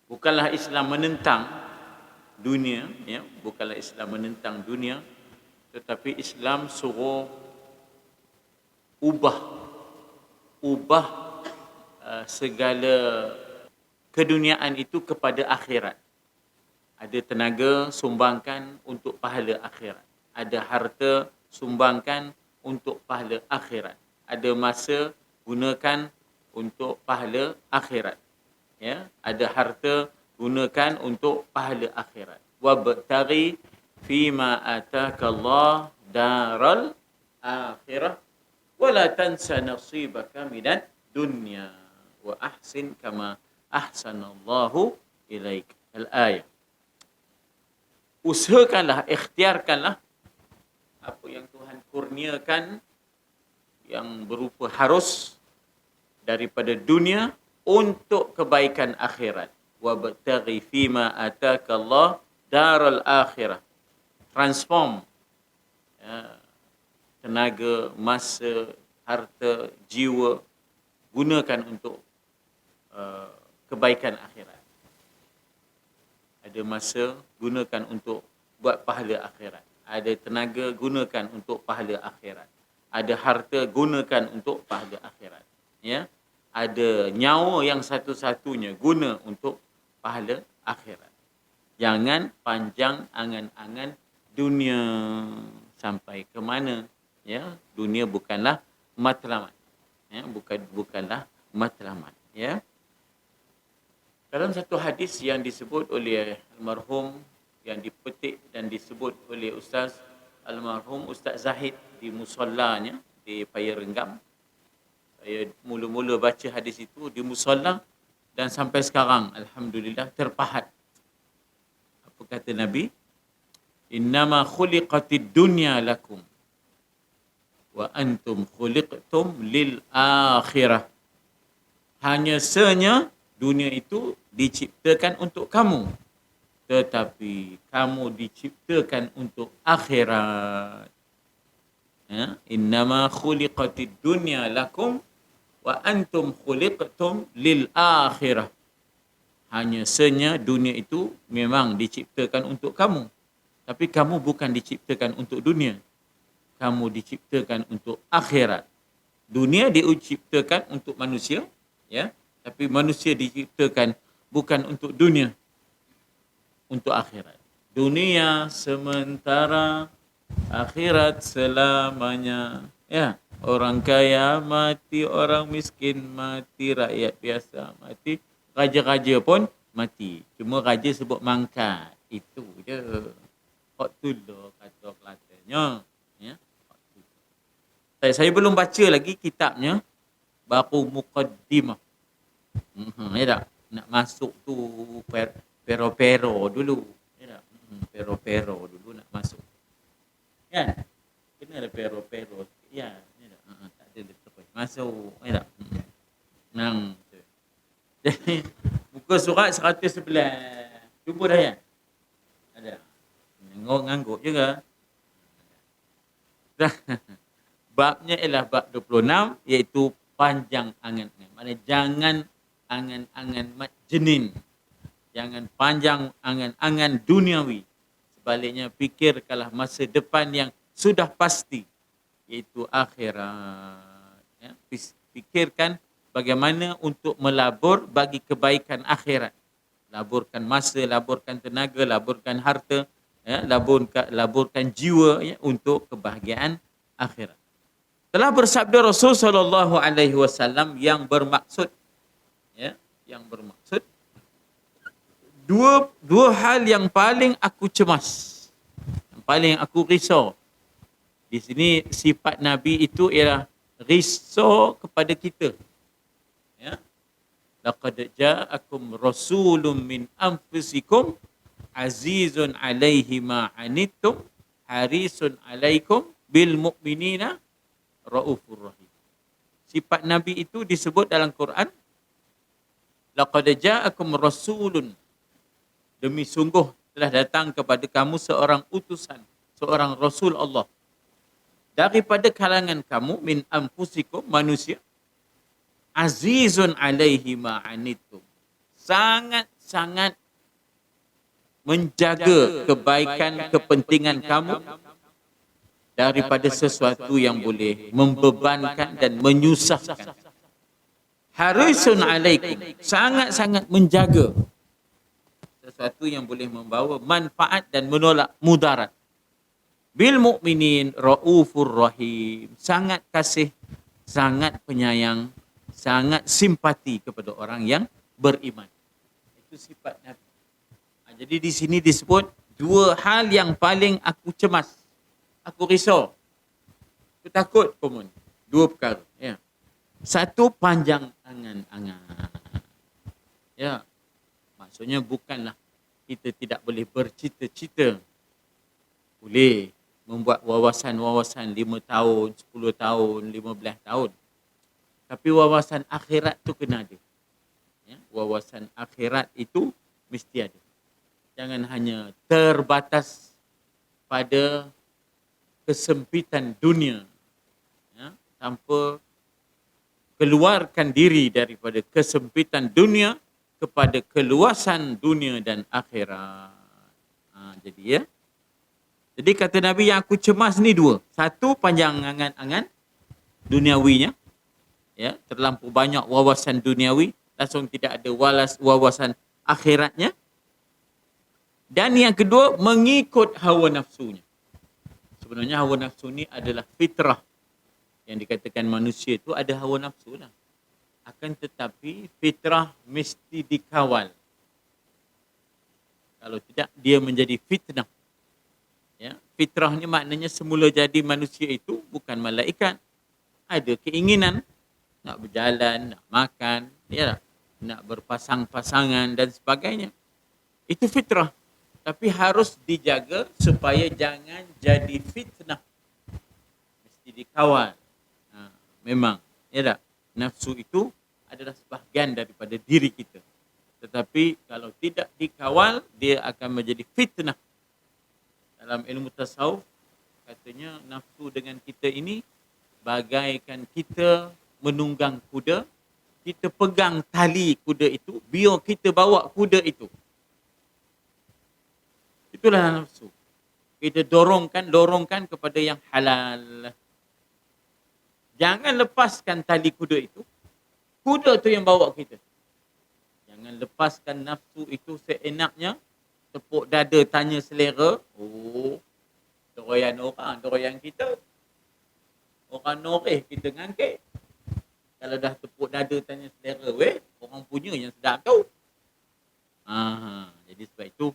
Bukanlah Islam menentang dunia, ya, bukanlah Islam menentang dunia, tetapi Islam suruh ubah segala keduniaan itu kepada akhirat. Ada tenaga, sumbangkan untuk pahala akhirat. Ada harta, sumbangkan untuk pahala akhirat. Ada masa, gunakan untuk pahala akhirat. Ya, ada harta, gunakan untuk pahala akhirat. Wabtaghi fima ataka Allah daral akhirah wala tansa nasibaka minad dunya wa ahsin kama ahsanallahu ilaik. Al-ayah. Usahakanlah, ikhtiarkanlah apa yang Tuhan kurniakan yang berupa harus daripada dunia untuk kebaikan akhirat. Wabtaghi fima ataka Allah daral akhirah. Transform tenaga, masa, harta, jiwa, gunakan untuk kebaikan akhirat. Ada masa, gunakan untuk buat pahala akhirat. Ada tenaga, gunakan untuk pahala akhirat. Ada harta, gunakan untuk pahala akhirat. Ya, ada nyawa yang satu-satunya guna untuk pahala akhirat. Jangan panjang angan-angan dunia sampai ke mana. Ya, dunia bukanlah matlamat. Ya, bukanlah matlamat. Ya. Dalam satu hadis yang disebut oleh almarhum, yang dipetik dan disebut oleh Ustaz almarhum Ustaz Zahid di musallanya di Paya Renggam. Saya mula-mula baca hadis itu di musalla dan sampai sekarang alhamdulillah terpahat. Apa kata Nabi? Innama khuliqatid dunya lakum wa antum khuliqtum lil akhirah. Hanya senya dunia itu diciptakan untuk kamu, tetapi kamu diciptakan untuk akhirat. Ya, innama khuliqatid dunya lakum wa antum khuliqtum lil akhirah. Hanya senya dunia itu memang diciptakan untuk kamu, tapi kamu bukan diciptakan untuk dunia. Kamu diciptakan untuk akhirat. Dunia diciptakan untuk manusia, ya, tapi manusia diciptakan bukan untuk dunia, untuk akhirat. Dunia sementara, akhirat selamanya. Ya, orang kaya mati, orang miskin mati, rakyat biasa mati, raja-raja pun mati. Cuma raja sebut mangkat. Itu je. Hak tu lah kata Kelantannya. Ya. Saya belum baca lagi kitabnya, baru muqaddimah. Ya tak? Nak masuk tu pero-pero dulu. Ya tak? Pero-pero dulu nak masuk. Kan? Kena ada pero-pero. Ya, ya tak? Tak ada terus. Masuk. Ya tak? Nang. Jadi, muka surat 111. Jumpa dah ya? Ada. Ngangguk juga. Babnya ialah bab 26, iaitu panjang angan-angan. Maksudnya jangan angan-angan majnin. Jangan panjang angan-angan duniawi. Sebaliknya fikirkanlah masa depan yang sudah pasti, iaitu akhirat. Ya, fikirkan bagaimana untuk melabur bagi kebaikan akhirat. Laburkan masa, laburkan tenaga, laburkan harta, ya, laburkan jiwa, ya, untuk kebahagiaan akhirat. Telah bersabda Rasul sallallahu alaihi wasallam yang bermaksud, ya, yang bermaksud dua hal yang paling aku cemas, yang paling aku risau. Di sini sifat Nabi itu ialah risau kepada kita. Ya. Laqad ja'akum rasulun min anfusikum azizun alaihi ma anittum harisun alaikum bil mu'minina raufur rahim. Sifat Nabi itu disebut dalam Quran, laqad ja'akum rasulun, demi sungguh telah datang kepada kamu seorang utusan, seorang rasul Allah daripada kalangan kamu, min anfusikum, manusia, azizun alaihi ma anittum, sangat menjaga kebaikan, kepentingan kamu daripada sesuatu yang boleh membebankan dan menyusahkan. Harisun alaikum, sangat-sangat menjaga sesuatu yang boleh membawa manfaat dan menolak mudarat. Bil mu'minin raufur rahim, sangat kasih, sangat penyayang, sangat simpati kepada orang yang beriman. Itu sifat Nabi. Jadi di sini disebut dua hal yang paling aku cemas, aku risau, aku takut komun. Dua perkara. Ya. Satu, panjang angan-angan. Ya, maksudnya bukanlah kita tidak boleh bercita-cita. Boleh membuat wawasan-wawasan 5 tahun, 10 tahun, 15 tahun. Tapi wawasan akhirat tu kena ada. Ya, wawasan akhirat itu mesti ada. Jangan hanya terbatas pada kesempitan dunia, ya, tanpa keluarkan diri daripada kesempitan dunia kepada keluasan dunia dan akhirat. Jadi ya. Jadi kata Nabi yang aku cemas ni dua. Satu, panjang angan-angan duniawinya. Ya, terlampau banyak wawasan duniawi, langsung tidak ada wawasan akhiratnya. Dan yang kedua, mengikut hawa nafsunya. Sebenarnya hawa nafsu ni adalah fitrah. Yang dikatakan manusia itu ada hawa nafsu lah. Akan tetapi fitrah mesti dikawal. Kalau tidak, dia menjadi fitnah. Ya, fitrah ni maknanya semula jadi manusia itu bukan malaikat. Ada keinginan nak berjalan, nak makan, ya, nak berpasang-pasangan dan sebagainya. Itu fitrah. Tapi harus dijaga supaya jangan jadi fitnah. Mesti dikawal. Memang, ya tak? Nafsu itu adalah sebahagian daripada diri kita. Tetapi kalau tidak dikawal, dia akan menjadi fitnah. Dalam ilmu tasawuf, katanya nafsu dengan kita ini bagaikan kita menunggang kuda, kita pegang tali kuda itu, biar kita bawa kuda itu. Itulah nafsu. Kita dorongkan kepada yang halal. Jangan lepaskan tali kuda itu. Kuda tu yang bawa kita. Jangan lepaskan nafsu itu seenaknya. Tepuk dada tanya selera. Oh, doyan orang, doyan kita. Orang noreh kita ngangkit. Kalau dah tepuk dada tanya selera, orang punya yang sedap tu. Jadi sebab itu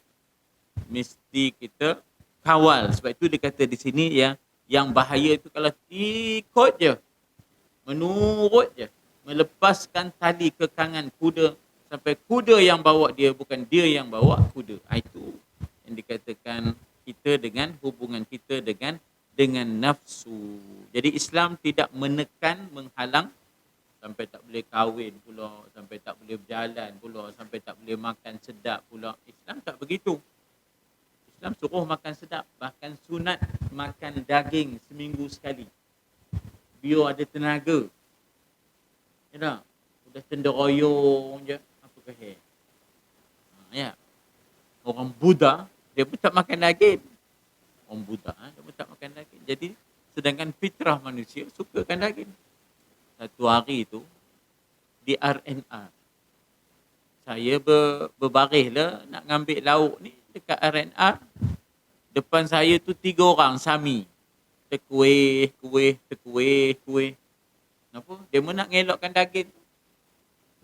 mesti kita kawal. Sebab itu dia kata di sini ya, yang bahaya itu kalau ikut je, menurut je, melepaskan tali kekangan kuda sampai kuda yang bawa dia, bukan dia yang bawa kuda. Itu yang dikatakan kita dengan hubungan kita dengan nafsu. Jadi Islam tidak menekan, menghalang sampai tak boleh kahwin pula, sampai tak boleh berjalan pula, sampai tak boleh makan sedap pula. Islam tak begitu. Islam suruh makan sedap, bahkan sunat makan daging seminggu sekali. Biar ada tenaga. Ya tak? Sudah cenderoyong je, apa keheh. Ya. Orang Buddha, dia pun tak makan daging. Orang Buddha, dia pun tak makan daging. Jadi, sedangkan fitrah manusia sukakan daging. Satu hari tu, di RNR, saya berbaris lah nak ngambil lauk ni dekat RNR. Depan saya tu 3 orang Sami. Tekuih. Kenapa? Dia pun nak ngelokkan daging.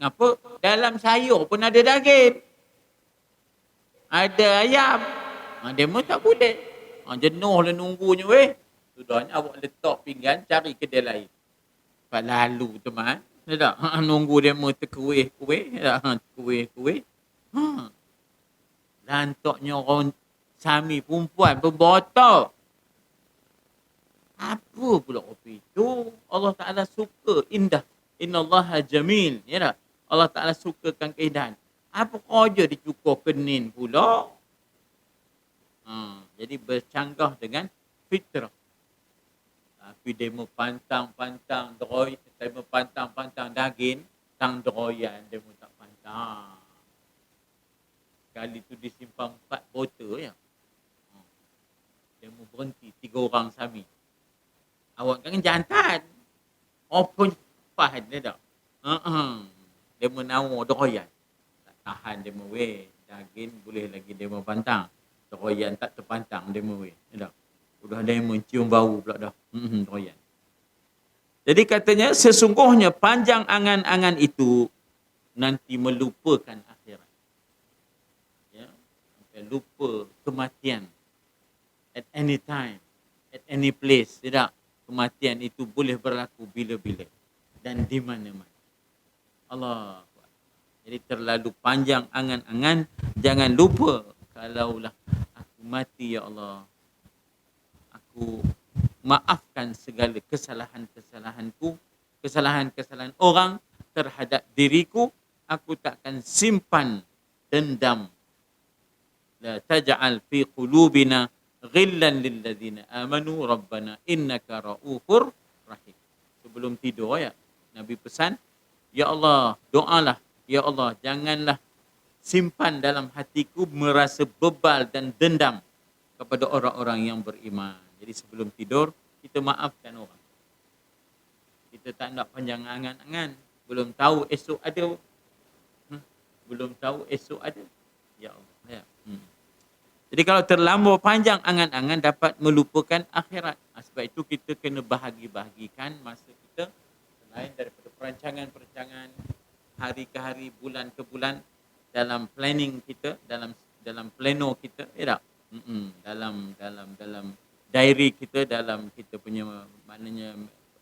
Kenapa? Dalam sayur pun ada daging. Ada ayam. Dia pun tak boleh. Jenuh lah nunggunya weh. Sudahnya awak letak pinggan, cari kedai lain. Pak lalu teman. Tak? Nunggu dia mau terkuih. Kuih. Lantaknya orang Sami perempuan berbotak. Apa pula kopi itu? Allah Ta'ala suka indah. Innallaha jamil. Ya tak? Allah Ta'ala sukakan keindahan. Apa kerja dicukur kenin pula? Jadi bercanggah dengan fitrah. Tapi dia pantang-pantang daging, tang droyan dia pun tak pantang. sekali tu disimpan 4 botol ya. Dia mau berhenti 3 orang sami. Awak kan jantan. Open faham dia tak? Dia menawar doyan. Tak tahan dia meweh. Daging boleh lagi dia mau pantang. Doyan tak terpantang dia meweh. Dia tak? Udah dia mencium bau pula dah. Doyan. Jadi katanya sesungguhnya panjang angan-angan itu nanti melupakan akhirat. Ya, sampai lupa kematian. At any time, at any place, tidak. Kematian itu boleh berlaku bila-bila dan di mana-mana. Allah. Jadi terlalu panjang angan-angan, jangan lupa kalaulah aku mati ya Allah, aku maafkan segala kesalahan-kesalahanku, kesalahan-kesalahan orang terhadap diriku, aku takkan simpan dendam. La taj'al fi qulubina ghillan lilladzina amanu rabbana innaka raufur rahim. Sebelum tidur ya, Nabi pesan, ya Allah, doalah, ya Allah, janganlah simpan dalam hatiku merasa bebal dan dendam kepada orang-orang yang beriman. Jadi sebelum tidur kita maafkan orang. Kita tak nak panjang angan-angan, belum tahu esok ada. Belum tahu esok ada. Ya Allah. Ya. Jadi kalau terlampau panjang angan-angan dapat melupakan akhirat. Sebab itu kita kena bahagi-bahagikan masa kita selain daripada perancangan-perancangan hari ke hari, bulan ke bulan, dalam planning kita, dalam plano kita, tak? Dalam diary kita, dalam kita punya maknanya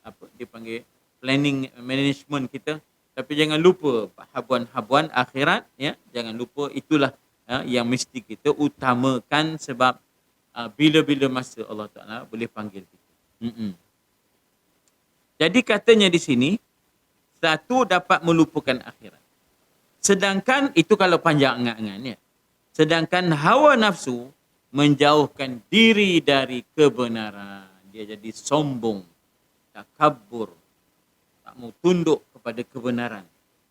apa dipanggil planning management kita. Tapi jangan lupa habuan-habuan akhirat, ya. Jangan lupa itulah yang mesti kita utamakan sebab bila-bila masa Allah Ta'ala boleh panggil kita. Jadi katanya di sini, satu dapat melupakan akhirat. Sedangkan itu kalau panjang angan-angan ya. Sedangkan hawa nafsu menjauhkan diri dari kebenaran. Dia jadi sombong, takabur, tak mau tunduk kepada kebenaran.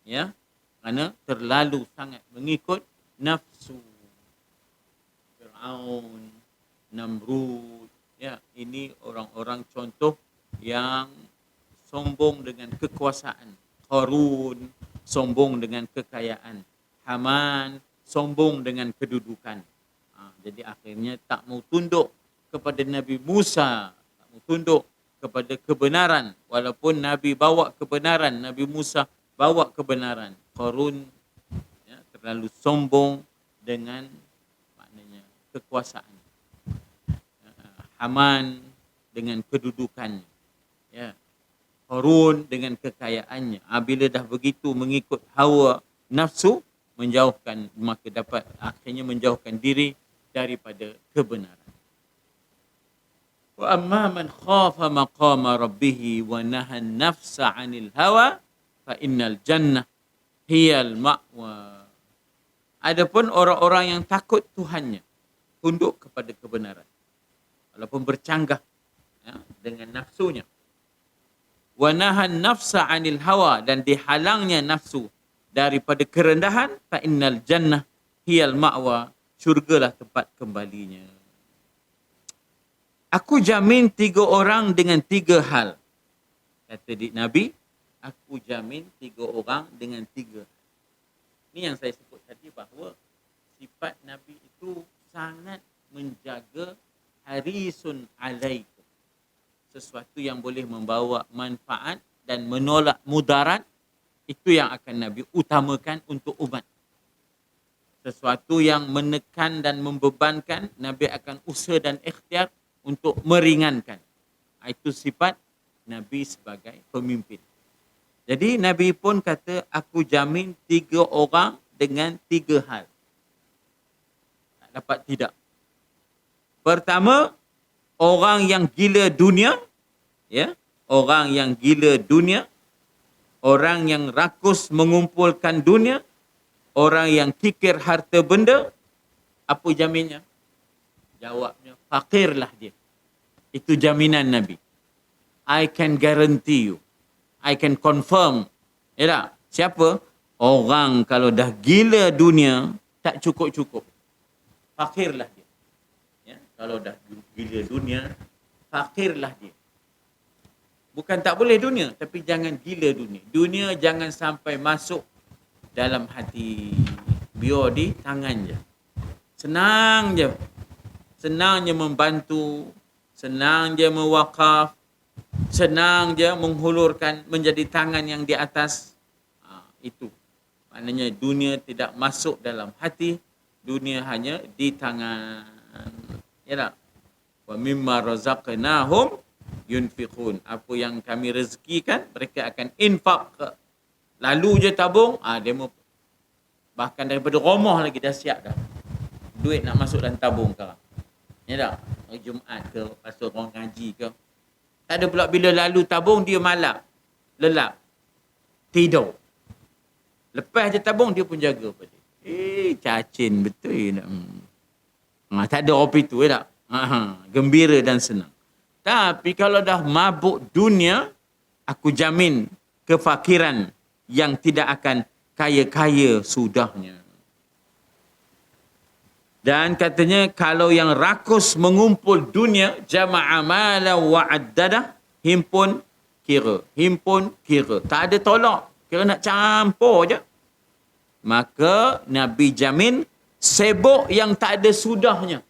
Ya, kerana terlalu sangat mengikut nafsu. Fir'aun, Namrud, ya, ini orang-orang contoh yang sombong dengan kekuasaan. Qarun, sombong dengan kekayaan. Haman, sombong dengan kedudukan. Jadi akhirnya tak mau tunduk kepada Nabi Musa, tak mau tunduk kepada kebenaran. Walaupun Nabi bawa kebenaran, Nabi Musa bawa kebenaran. Qarun terlalu sombong dengan maknanya kekuasaan. Haman dengan kedudukannya. Ya. Qarun dengan kekayaannya. Bila dah begitu mengikut hawa nafsu, menjauhkan, maka dapat akhirnya menjauhkan diri daripada kebenaran. Wa amma man khafa maqama rabbih wa nahan nafsa 'anil hawa fa innal jannah hiyal ma'wa. Adapun orang-orang yang takut Tuhannya, tunduk kepada kebenaran, walaupun bercanggah dengan nafsunya. Wa nahan nafsa 'anil hawa, dan dihalangnya nafsu daripada kerendahan, fa innal jannah hiyal ma'wa, syurgalah tempat kembalinya. Aku jamin 3 orang dengan 3 hal. Kata Nabi, aku jamin 3 orang dengan 3. Ini yang saya sebut tadi bahawa sifat Nabi itu sangat menjaga harisun alaikum. Sesuatu yang boleh membawa manfaat dan menolak mudarat, itu yang akan Nabi utamakan untuk umat. Sesuatu yang menekan dan membebankan, Nabi akan usaha dan ikhtiar untuk meringankan. Itu sifat Nabi sebagai pemimpin. Jadi Nabi pun kata, aku jamin 3 orang dengan 3 hal. Tak dapat tidak. Pertama, orang yang gila dunia, ya, orang yang gila dunia, orang yang rakus mengumpulkan dunia, orang yang kikir harta benda. Apa jaminnya? Jawabnya, fakirlah dia. Itu jaminan Nabi. I can guarantee you, I can confirm. Ya tak? Siapa? Orang kalau dah gila dunia, tak cukup-cukup. Fakirlah dia. Ya, kalau dah gila dunia, fakirlah dia. Bukan tak boleh dunia, tapi jangan gila dunia. Dunia jangan sampai masuk dalam hati. Biar di tangan je. Senang je. Senang je membantu. Senang je mewakaf. Senang je menghulurkan menjadi tangan yang di atas. Itu. Maknanya dunia tidak masuk dalam hati. Dunia hanya di tangan. Ya tak? Wa mimma razaqnahum yunfiqun. Apa yang kami rezekikan, mereka akan infak. Lalu je tabung, dia mau bahkan daripada rumah lagi dah siap dah. Duit nak masuk dalam tabung sekarang. Ya tak? Hari Jumaat ke, pasal orang ngaji ke. Tak ada pula bila lalu tabung, dia malap. Lelap. Tidur. Lepas je tabung, dia pun jaga pada. Cacin betul nak. Tak ada orang itu, ya tak? Gembira dan senang. Tapi kalau dah mabuk dunia, aku jamin kefakiran yang tidak akan kaya-kaya sudahnya. Dan katanya kalau yang rakus mengumpul dunia, jama'a mala wa'addadah, himpun kira. Himpun kira. Tak ada tolak. Kira nak campur je. Maka Nabi jamin sibuk yang tak ada sudahnya.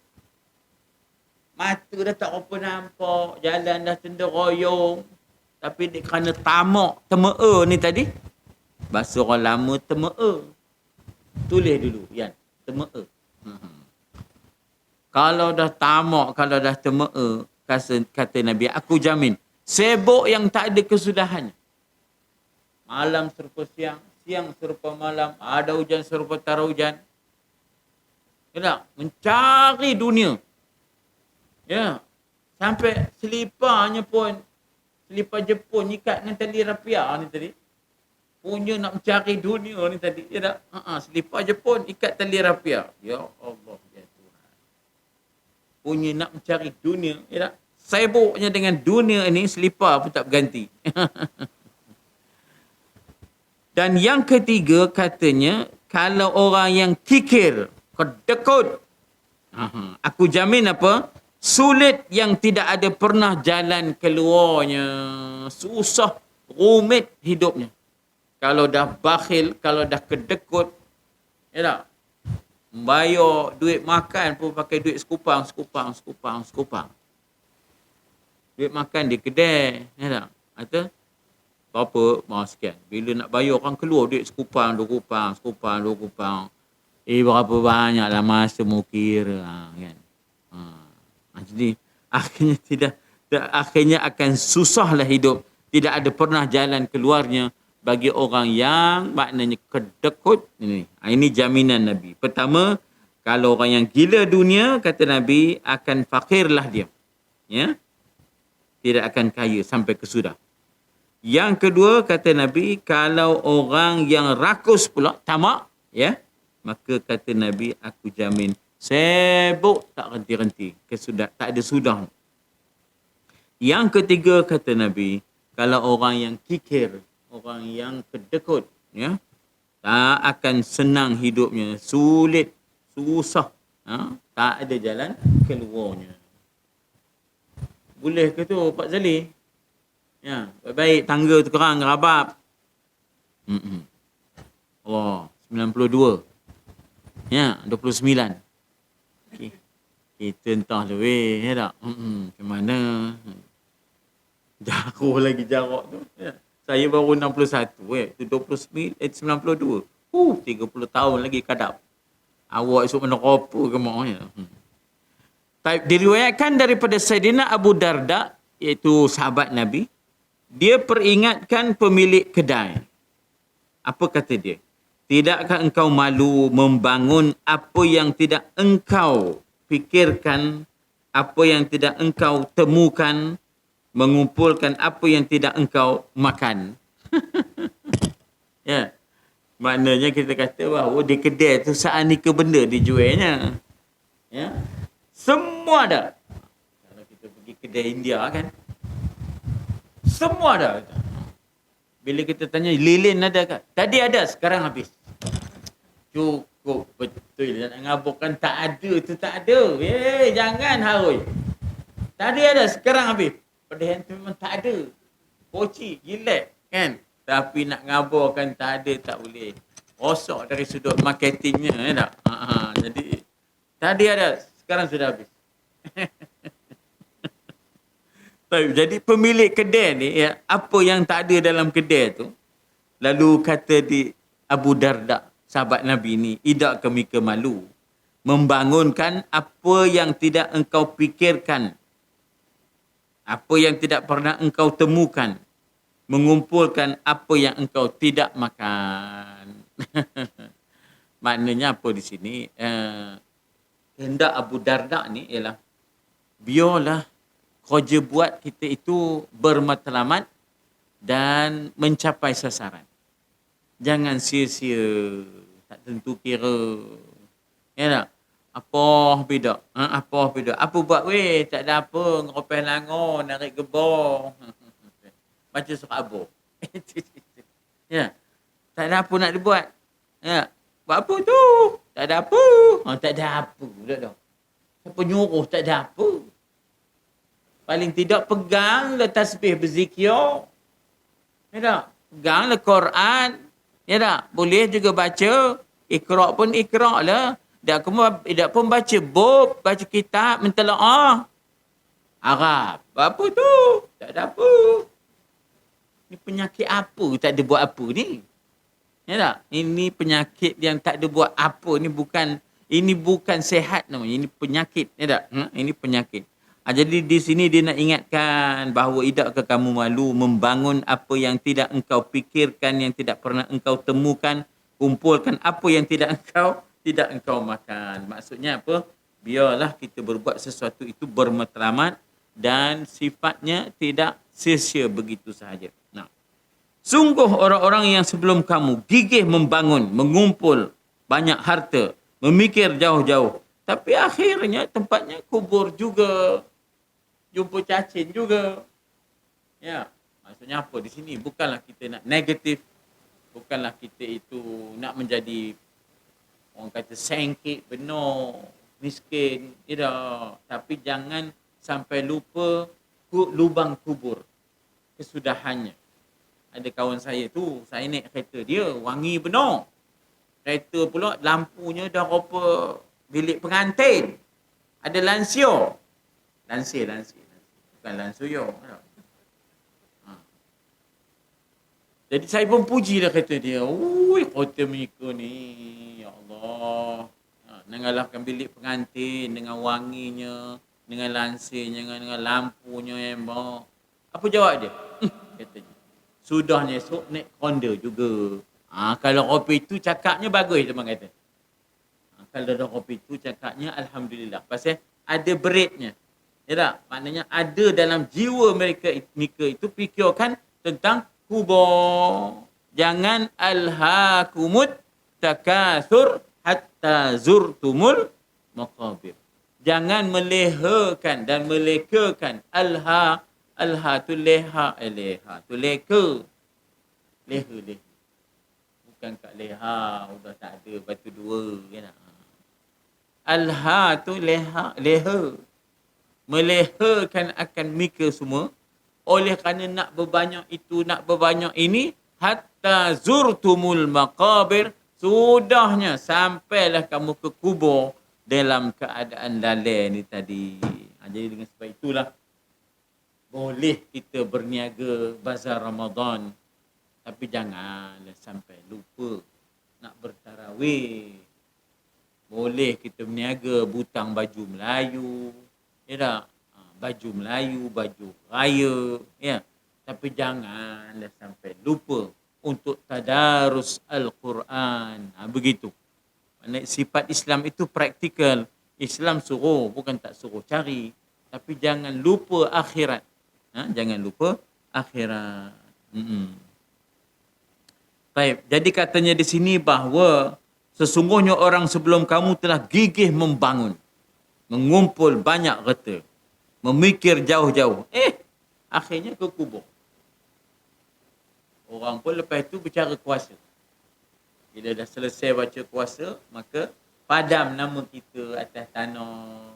Mata dah tak apa nampak, jalan dah cenderoyong. Tapi dia kerana tamak, temea ni tadi. Bahasa orang lama temea. Tulis dulu, Yan. Temea. Kalau dah tamak, kalau dah temea, kata Nabi, aku jamin. Sibuk yang tak ada kesudahannya. Malam serupa siang, siang serupa malam, ada hujan serupa tak ada hujan. Ya tak? Mencari dunia. Ya, sampai seliparnya pun, selipar Jepun ikat dengan tali rapia ni tadi. Punya nak mencari dunia ni tadi. Ya tak? Selipar Jepun ikat tali rapia. Ya Allah, ya Tuhan. Punya nak mencari dunia, ya tak? Sibuknya dengan dunia ini, selipar pun tak berganti. Dan yang ketiga katanya, kalau orang yang kikir, kedekut, aku jamin apa? Sulit yang tidak ada pernah jalan keluarnya. Susah, rumit hidupnya. Kalau dah bakhil, kalau dah kedekut, ya tak? Bayar duit makan pun pakai duit sekupang. Duit makan di kedai, ya tak? Atau berapa? Sekian. Bila nak bayar orang keluar duit sekupang, dua kupang. Berapa banyak lah masa mu kira. Kan? Jadi akhirnya akan susahlah hidup. Tidak ada pernah jalan keluarnya bagi orang yang maknanya kedekut. Ini jaminan Nabi. Pertama, kalau orang yang gila dunia, kata Nabi, akan fakirlah dia. Ya? Tidak akan kaya sampai kesudah. Yang kedua, kata Nabi, kalau orang yang rakus pula, tamak, ya, maka kata Nabi, aku jamin sibuk tak henti-henti, tak ada sudah. Yang ketiga kata Nabi, kalau orang yang kikir, orang yang kedekut, ya, tak akan senang hidupnya, sulit, susah, tak ada jalan keluarnya. Boleh ke tu Pak Zali? Ya, baik tangga tu kerang rabab. Allah, 92. Ya, 29. Kita entah lebih, ya tak? Macam mana? Jauh lagi jarak tu. Ya. Saya baru 61, tu 92. 30 tahun lagi kadap. Awak esok mana apa ke maknya? Diriwayatkan daripada Sayyidina Abu Darda, iaitu sahabat Nabi, dia peringatkan pemilik kedai. Apa kata dia? Tidakkah engkau malu membangun apa yang tidak engkau fikirkan, apa yang tidak engkau temukan, mengumpulkan apa yang tidak engkau makan? Ya. Maknanya kita kata bahawa di kedai tu seaneka benda dijualnya. Ya. Semua ada. Kalau kita pergi kedai India kan, semua ada. Bila kita tanya lilin ada kan? Tadi ada, sekarang habis. Cukup betul. Betul, nak ngaburkan tak ada tu tak ada. Jangan harui. Tadi ada, sekarang habis. Padahal tu memang tak ada. Poci, gilek kan. Tapi nak ngaburkan tak ada, tak boleh. Rosak dari sudut marketingnya, tak? Jadi, tadi ada, sekarang sudah habis. Jadi pemilik kedai ni, ya, apa yang tak ada dalam kedai tu, lalu kata di Abu Darda, sahabat Nabi ni, idak kami ke malu, membangunkan apa yang tidak engkau fikirkan, apa yang tidak pernah engkau temukan, mengumpulkan apa yang engkau tidak makan. Maknanya apa di sini? Hendak Abu Darda ni ialah, biarlah kerja buat kita itu bermatlamat dan mencapai sasaran. Jangan sia-sia, tak tentu kira. Ya tak? Apa beda? Apa beda? Apa buat weh? Tak ada apa. Ngeropeh langar, narik gebor. Baca surat Abu. Ya. Tak ada apa nak dibuat. Ya. Buat apa tu? Tak ada apa. Tak ada apa pula dah. Siapa nyuruh tak ada apa? Paling tidak peganglah tasbih berzikir. Ya tak? Peganglah Quran. Ya tak? Boleh juga baca. Iqra' pun iqra' lah. Tak pun baca buku, baca kitab, mentelaah. Arab. Apa tu? Tak ada apa. Ni penyakit apa? Tak ada buat apa ni? Ya tak? Ini penyakit yang tak ada buat apa ni, ini bukan sehat namanya. Ini penyakit. Ya tak? Ini penyakit. Jadi di sini dia nak ingatkan bahawa idakkah kamu malu membangun apa yang tidak engkau fikirkan, yang tidak pernah engkau temukan, kumpulkan apa yang tidak engkau makan. Maksudnya apa? Biarlah kita berbuat sesuatu itu bermatlamat dan sifatnya tidak sia-sia begitu sahaja. Nah, sungguh orang-orang yang sebelum kamu gigih membangun, mengumpul banyak harta, memikir jauh-jauh. Tapi akhirnya tempatnya kubur juga. Jumpa cacing juga. Ya, maksudnya apa di sini? Bukanlah kita nak negatif. Bukanlah kita itu nak menjadi orang kata sengkit, benar, miskin. Tidak. Tapi jangan sampai lupa lubang kubur kesudahannya. Ada kawan saya tu, saya naik kereta dia, wangi benar. Kereta pula lampunya dah rupa bilik pengantin. Ada lansio. Lansir. Bukan lansuyo. Jadi saya pun pujilah kereta dia. Ui, kereta mereka ni. Ya Allah. Mengalahkan bilik pengantin dengan wanginya, dengan lansirnya, dengan lampunya yang bawa. Apa jawab dia? Katanya. Sudahnya esok naik Honda juga. Kalau kopi tu cakapnya bagus, teman kata. Kalau dah kopi tu cakapnya Alhamdulillah. Pasal ada beritnya. Ya tak? Maknanya ada dalam jiwa mereka itu fikirkan tentang kubur. Jangan alhaakumut takatsur hatta zurtumul maqabir. Jangan melehakan dan melekakan alha tu leha tu leka. Leha. Bukan kat leha, udah tak ada batu dua kan. Alha tu leha. Melehakan akan mereka semua oleh kerana nak berbanyak itu, nak berbanyak ini, hatta zurtumul maqabir, sudahnya sampailah kamu ke kubur dalam keadaan lalai ni tadi. Jadi dengan sebab itulah boleh kita berniaga bazar Ramadan, tapi janganlah sampai lupa nak bertarawih. Boleh kita berniaga butang baju Melayu, ya tak? Baju Melayu, baju raya, ya. Tapi janganlah sampai lupa untuk tadarus Al-Quran. Begitu. Maksudnya sifat Islam itu praktikal. Islam suruh, bukan tak suruh cari. Tapi jangan lupa akhirat. Jangan lupa akhirat. Baik, jadi katanya di sini bahawa sesungguhnya orang sebelum kamu telah gigih membangun, mengumpul banyak harta, memikir jauh-jauh. Akhirnya ke kubur. Orang pun lepas itu bicara kuasa. Bila dah selesai baca kuasa, maka Padam nama kita atas tanah.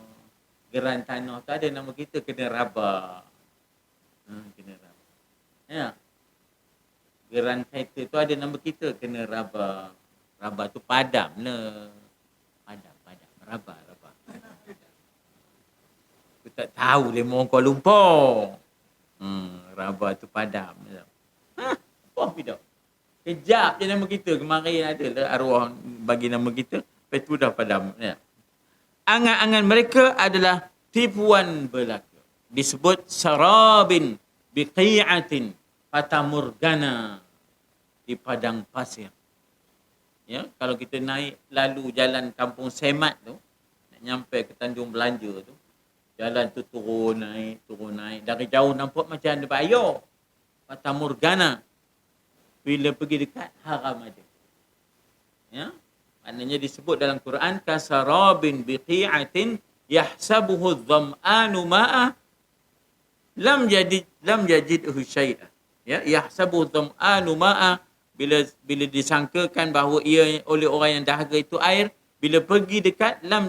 Geran tanah tu ada nama kita, kena rabak. Kena rabak. Ya. Geran kereta tu ada nama kita, kena rabak. Rabak tu padam lah. Padam. Rabak. Aku tak tahu dia orang Kuala Lumpur. Rabak tu padam. Apa bidang? Kejap je nama kita. Kemarin ada lah arwah bagi nama kita. Lepas tu dah padam. Ya. Angan-angan mereka adalah tipuan belaka. Disebut sarabin biqi'atin fatamurgana, di padang pasir. Ya, kalau kita naik lalu jalan Kampung Semat tu, nak nyampe ke Tanjung Belanja tu, jalan tu turun naik. Dari jauh nampak macam ada air. Fatamurgana. Bila pergi dekat, haram ada. Ya, maknanya disebut dalam Quran kasarabin biqi'atin yahsabuhu adh-dham'anu ma'a lam yajidhu syai'a. Ya, yahsabuhu adh-dham'anu ma'a, bila disangkakan bahawa ia oleh orang yang dahaga itu air, bila pergi dekat lam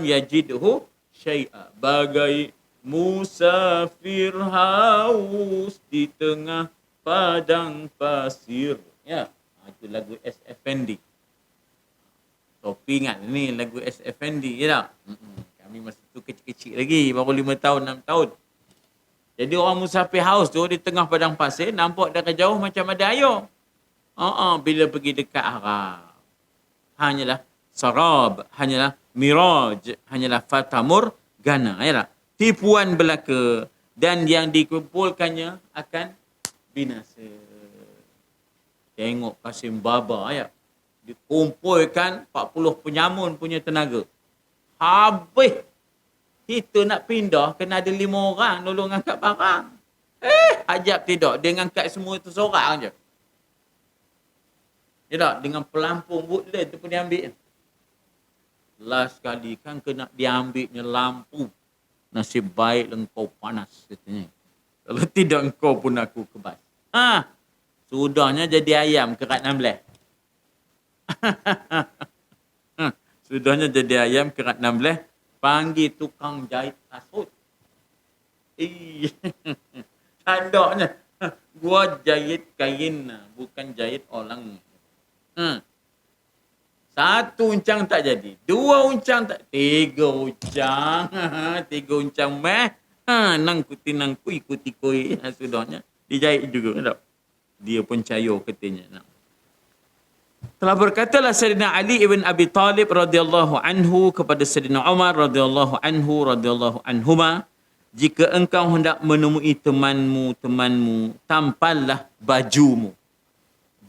yajidhu syai'a, bagai musafir haus di tengah padang pasir. Ya, itu lagu S. Effendi. Topi ingat ni lagu S. Effendi, ya tak? Kami masa tu kecil-kecil lagi, baru 5 tahun, 6 tahun. Jadi orang musafir haus tu di tengah padang pasir, nampak dari jauh macam ada air. Bila pergi dekat haram. Hanyalah sarab, hanyalah miraj, hanyalah fatamur gana, ya tak? Tipuan belaka, dan yang dikumpulkannya akan binasa. Tengok Kasim Baba, ya. Dikumpulkan 40 penyamun punya tenaga. Habis. Kita nak pindah, kena ada 5 orang tolong angkat barang. Ajab tidak. Dia angkat semua tu seorang je. Ya tak? Dengan pelampung Woodland tu pun dia ambil. Last kali kan kena diambilnya lampu. Nasib baik engkau panas, katanya. Kalau tidak engkau pun aku kebas. Sudahnya jadi ayam kerat 16. Sudahnya jadi ayam kerat 16. Panggil tukang jahit kasut. Tandaknya. Gua jahit kain, bukan jahit orang. Satu uncang tak jadi. 2 uncang tak. 3 uncang. 3 uncang meh. Nang ikuti koi. Sudahnya. Dijahit juga. Tak? Dia pun cayo katanya. Telah berkatalah Sayyidina Ali ibn Abi Talib radhiyallahu anhu kepada Sayyidina Umar radhiyallahu anhuma, jika engkau hendak menemui temanmu, tampallah bajumu,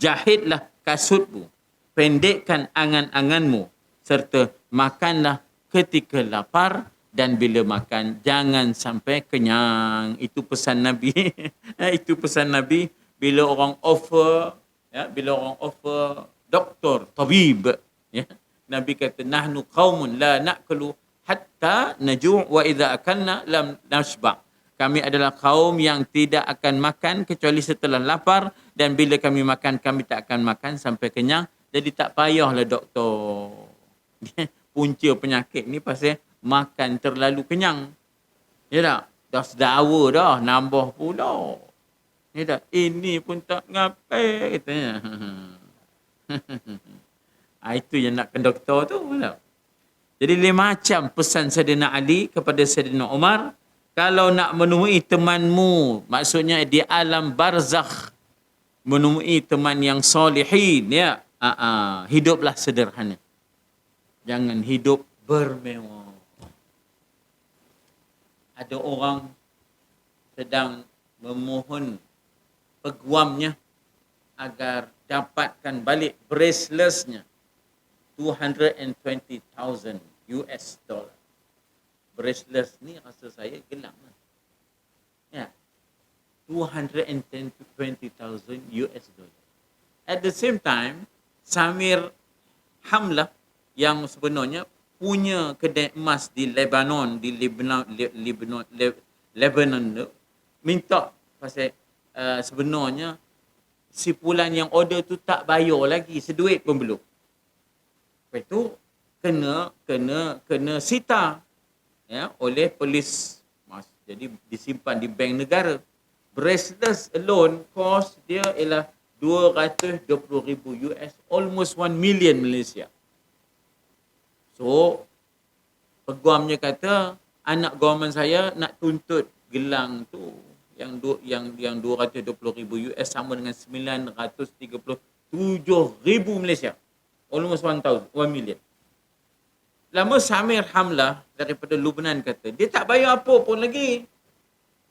jahitlah kasutmu, pendekkan angan-anganmu, serta makanlah ketika lapar, dan bila makan jangan sampai kenyang. Itu pesan Nabi. Itu pesan Nabi bila orang offer, doktor, tabib, ya. Nabi kata nahnu qaumun la na'kulu hatta naju' wa idza akalna lam nashba. Kami adalah kaum yang tidak akan makan kecuali setelah lapar, dan bila kami makan kami tak akan makan sampai kenyang. Jadi tak payahlah doktor. Punca penyakit ni pasal makan terlalu kenyang. Ya tak? Dah sedawa dah, nambah pula. Ya tak? Ini pun tak ngapai katanya. Itu yang nak ke doktor tu. Tak? Jadi 5 macam pesan Sayyidina Ali kepada Sayyidina Umar. Kalau nak menemui temanmu, maksudnya di alam barzakh, menemui teman yang solihin, ya, hiduplah sederhana. Jangan hidup bermewah. Ada orang sedang memohon peguamnya agar dapatkan balik braceletsnya, $220,000. Bracelets ni rasa saya gelap. Ya. $220,000. At the same time, Samir Hamlah yang sebenarnya punya kedai emas di Lebanon, Lebanon minta pasal sebenarnya si pulan yang order tu tak bayar lagi, seduit pun belum. Lepas tu kena sita ya oleh polis. Jadi disimpan di bank negara. Bracelets alone cost dia ialah 220,000 US, almost 1 million Malaysia. So peguamnya kata anak government saya nak tuntut gelang tu yang 220,000 US sama dengan 937,000 Malaysia. Almost 1 million. Lama Samir Hamlah daripada Lubnan kata, dia tak bayar apa pun lagi.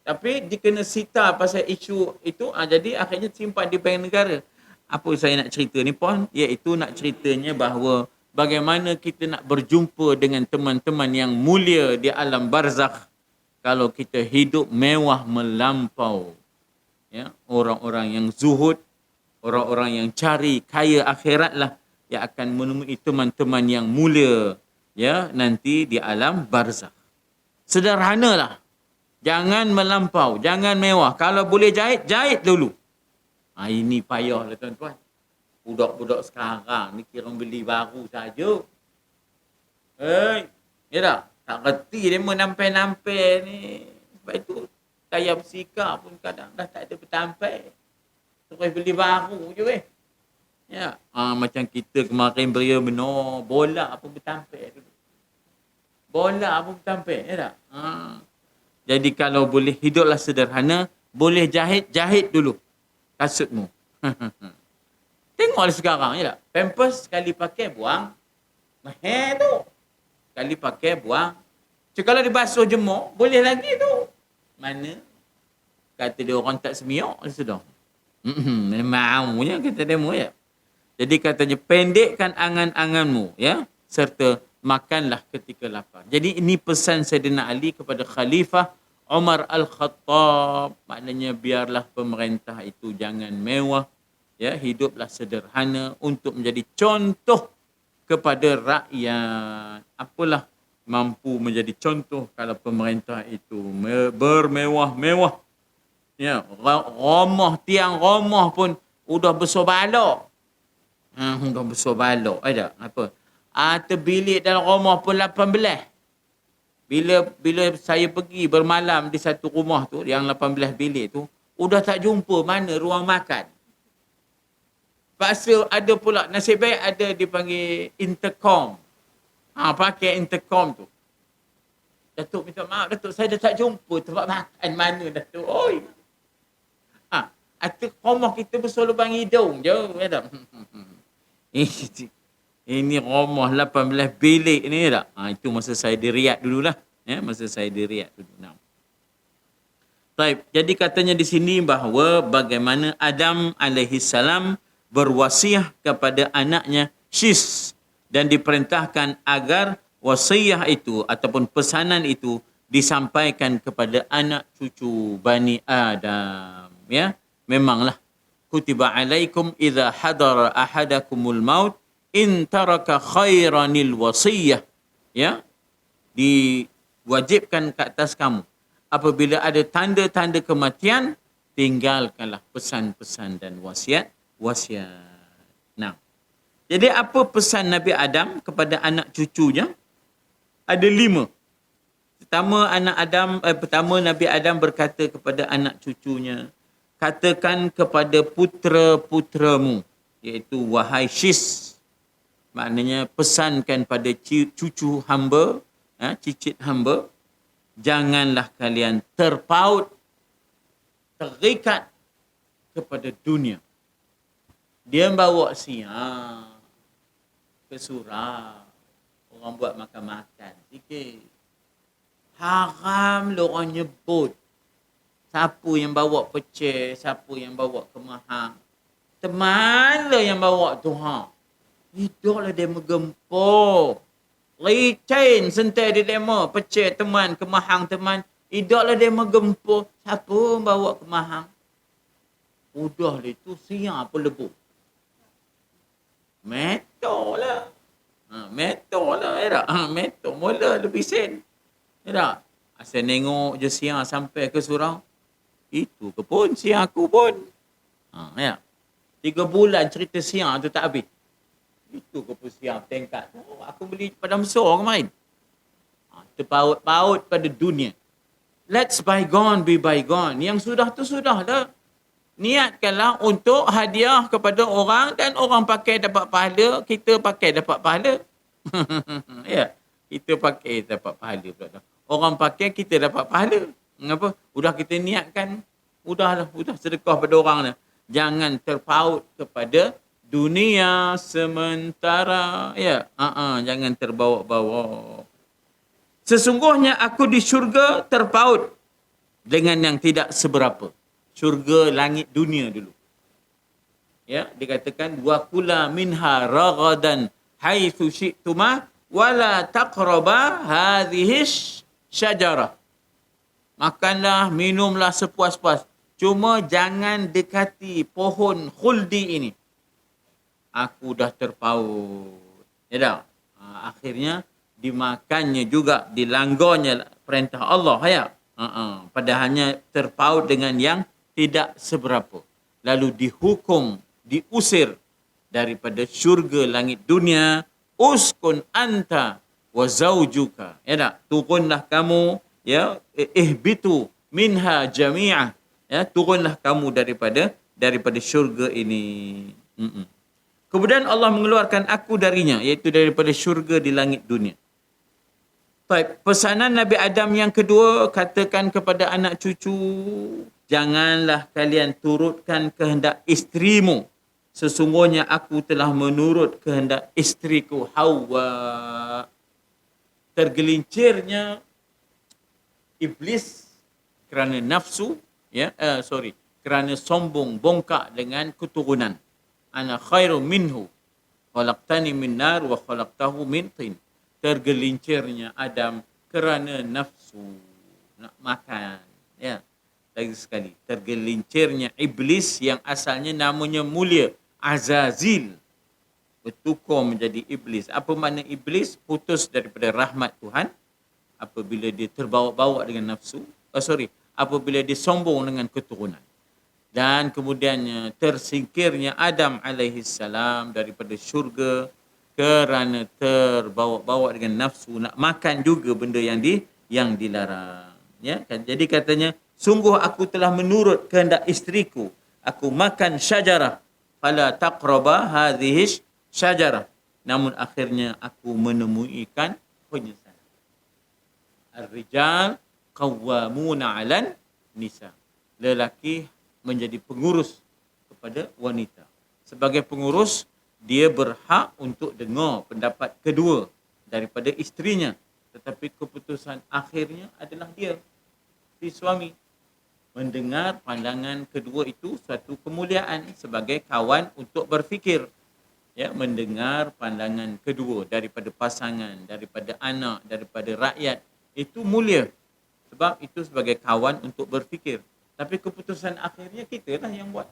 Tapi dia kena sita pasal isu itu, jadi akhirnya simpan di bank negara. Apa saya nak cerita ni pun, iaitu nak ceritanya bahawa bagaimana kita nak berjumpa dengan teman-teman yang mulia di alam barzakh kalau kita hidup mewah melampau. Ya, orang-orang yang zuhud, orang-orang yang cari kaya akhirat lah yang akan menemui teman-teman yang mulia ya nanti di alam barzakh. Sederhanalah. Jangan melampau, jangan mewah. Kalau boleh jahit, jahit dulu. Ini payahlah tuan-tuan. Budak-budak sekarang ni kira beli baru saja. Ya tak? Tak reti dia menampai-nampai ni. Sebab itu tayar bersika pun kadang dah tak ada bertampai. Terus beli baru je weh. Ya, macam kita kemarin beria benar, bola pun bertampai dulu. Bola pun bertampai, ya tak? Jadi kalau boleh hiduplah sederhana, boleh jahit, jahit dulu kasutmu. Tengoklah sekarang, ya tak? Pampers sekali pakai buang, mahal tu. Sekali pakai buang. Kalau dibasuh jemur, boleh lagi tu. Mana? Kata dia orang tak semiak, sudah. Maunya kata demo ya. Jadi katanya pendekkan angan-anganmu ya serta makanlah ketika lapar. Jadi ini pesan Saidina Ali kepada Khalifah Umar Al-Khattab, maknanya biarlah pemerintah itu jangan mewah ya, hiduplah sederhana untuk menjadi contoh kepada rakyat. Apalah mampu menjadi contoh kalau pemerintah itu bermewah-mewah. Ya, tiang rumah pun udah besar balok. Udah besar balok. Ada apa? Terbilik dalam rumah pun 18. Bila saya pergi bermalam di satu rumah tu, yang 18 bilik tu, udah tak jumpa mana ruang makan. Paksa ada pula, nasib baik ada dipanggil intercom. Pakai intercom tu. Datuk minta maaf, Datuk saya dah tak jumpa tempat makan mana Datuk. Oi. Atuk rumah kita besar lubang hidung je. Ini rumah 18 bilik ni tak? Itu masa saya di Riyadh dululah. Ya, masa saya di Riyadh dulu. Baik, jadi katanya di sini bahawa bagaimana Adam alaihissalam berwasiat kepada anaknya Syis dan diperintahkan agar wasiat itu ataupun pesanan itu disampaikan kepada anak cucu Bani Adam. Ya, memanglah kutiba alaikum idza hadara ahadakumul maut in taraka khairanil wasiyah. Ya, diwajibkan ke atas kamu apabila ada tanda-tanda kematian, tinggalkanlah pesan-pesan dan wasiat. Nah, jadi apa pesan Nabi Adam kepada anak cucunya? Ada 5. Pertama Nabi Adam berkata kepada anak cucunya, katakan kepada putera-puteramu, iaitu wahai Syis, maknanya pesankan pada cucu hamba, cicit hamba, janganlah kalian terpaut, terikat kepada dunia. Dia bawa siang ke surau, orang buat makan-makan sikit. Haram lah orang nyebut siapa yang bawa pecel, siapa yang bawa kemahang. Teman lah yang bawa tu. Hiduplah dia menggempur. Licin sentai di demo. Pecel teman, kemahang teman. Hiduplah dia menggempur. Siapa yang bawa kemahang? Udah lah itu siang apa lebu. Meto lah. Meto lah. Meto mula lebih sen. Ya, asal nengok je siang sampai ke surau. Itu ke pun siang aku pun. Ya. 3 bulan cerita siang tu tak habis. Itu kepusian tingkat. Oh, aku beli Padang Besar kemarin. Terpaut-paut pada dunia. Let's bygone be bygone. Yang sudah tu sudah dah. Niatkanlah untuk hadiah kepada orang dan orang pakai dapat pahala, kita pakai dapat pahala. Ya, kita pakai dapat pahala pula. Orang pakai kita dapat pahala. Mengapa? Sudah kita niatkan, sudah sedekah pada orang dah. Jangan terpaut kepada dunia sementara. Ya, jangan terbawa-bawa. Sesungguhnya aku di syurga terpaut dengan yang tidak seberapa. Syurga, langit, dunia dulu. Ya, dikatakan wa kula minha ragadan haitsu syi'tuma wala taqraba hadhihi syajarah. Makanlah, minumlah sepuas-puas. Cuma jangan dekati pohon khuldi ini. Aku dah terpaut. Ya dah. Akhirnya dimakannya juga, dilanggarnya perintah Allah. Ya. Padahalnya terpaut dengan yang tidak seberapa. Lalu dihukum, diusir daripada syurga langit dunia. Uskun anta wa zawjuka. Ya tak? Turunlah kamu, ya, ihbitu minha jami'ah. Ya, turunlah kamu daripada syurga ini. Kemudian Allah mengeluarkan aku darinya, iaitu daripada syurga di langit dunia. Baik, pesanan Nabi Adam yang kedua, katakan kepada anak cucu, janganlah kalian turutkan kehendak isterimu. Sesungguhnya aku telah menurut kehendak isteriku Hawa. Tergelincirnya iblis kerana nafsu, ya, kerana sombong, bongkak dengan keturunan. Ana khairu minhu, khalaqtani min nar wa khalaqtahu min tin. Tergelincirnya Adam kerana nafsu, nak makan. Ya, lagi sekali, tergelincirnya iblis yang asalnya namanya mulia, Azazil, bertukar menjadi iblis. Apa makna iblis? Putus daripada rahmat Tuhan apabila dia terbawa-bawa dengan nafsu. Apabila dia sombong dengan keturunan. Dan kemudiannya tersingkirnya Adam alaihissalam daripada syurga kerana terbawa-bawa dengan nafsu, nak makan juga benda yang dilarang. Ya, kan? Jadi katanya, sungguh aku telah menurut kehendak isteriku. Aku makan syajarah. Fala taqraba hadhihi syajarah. Namun akhirnya aku menemuikan penyesalan. Ar-rijal qawwamuna 'alan nisa. Lelaki menjadi pengurus kepada wanita. Sebagai pengurus, dia berhak untuk dengar pendapat kedua daripada isterinya. Tetapi keputusan akhirnya adalah dia, si suami. Mendengar pandangan kedua itu suatu kemuliaan sebagai kawan untuk berfikir. Ya, mendengar pandangan kedua daripada pasangan, daripada anak, daripada rakyat, itu mulia. Sebab itu sebagai kawan untuk berfikir. Tapi keputusan akhirnya kita lah yang buat.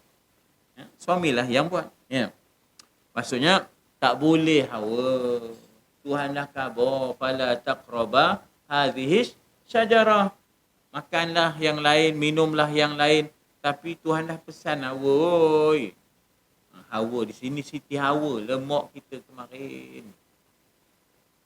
Ya, suamilah yang buat. Ya. Maksudnya, tak boleh hawa. Tuhan dah khabar, fala taqraba hadhihi syajarah. Makanlah yang lain, minumlah yang lain. Tapi Tuhan dah pesan hawa. Hawa di sini Siti Hawa, lemak kita kemarin.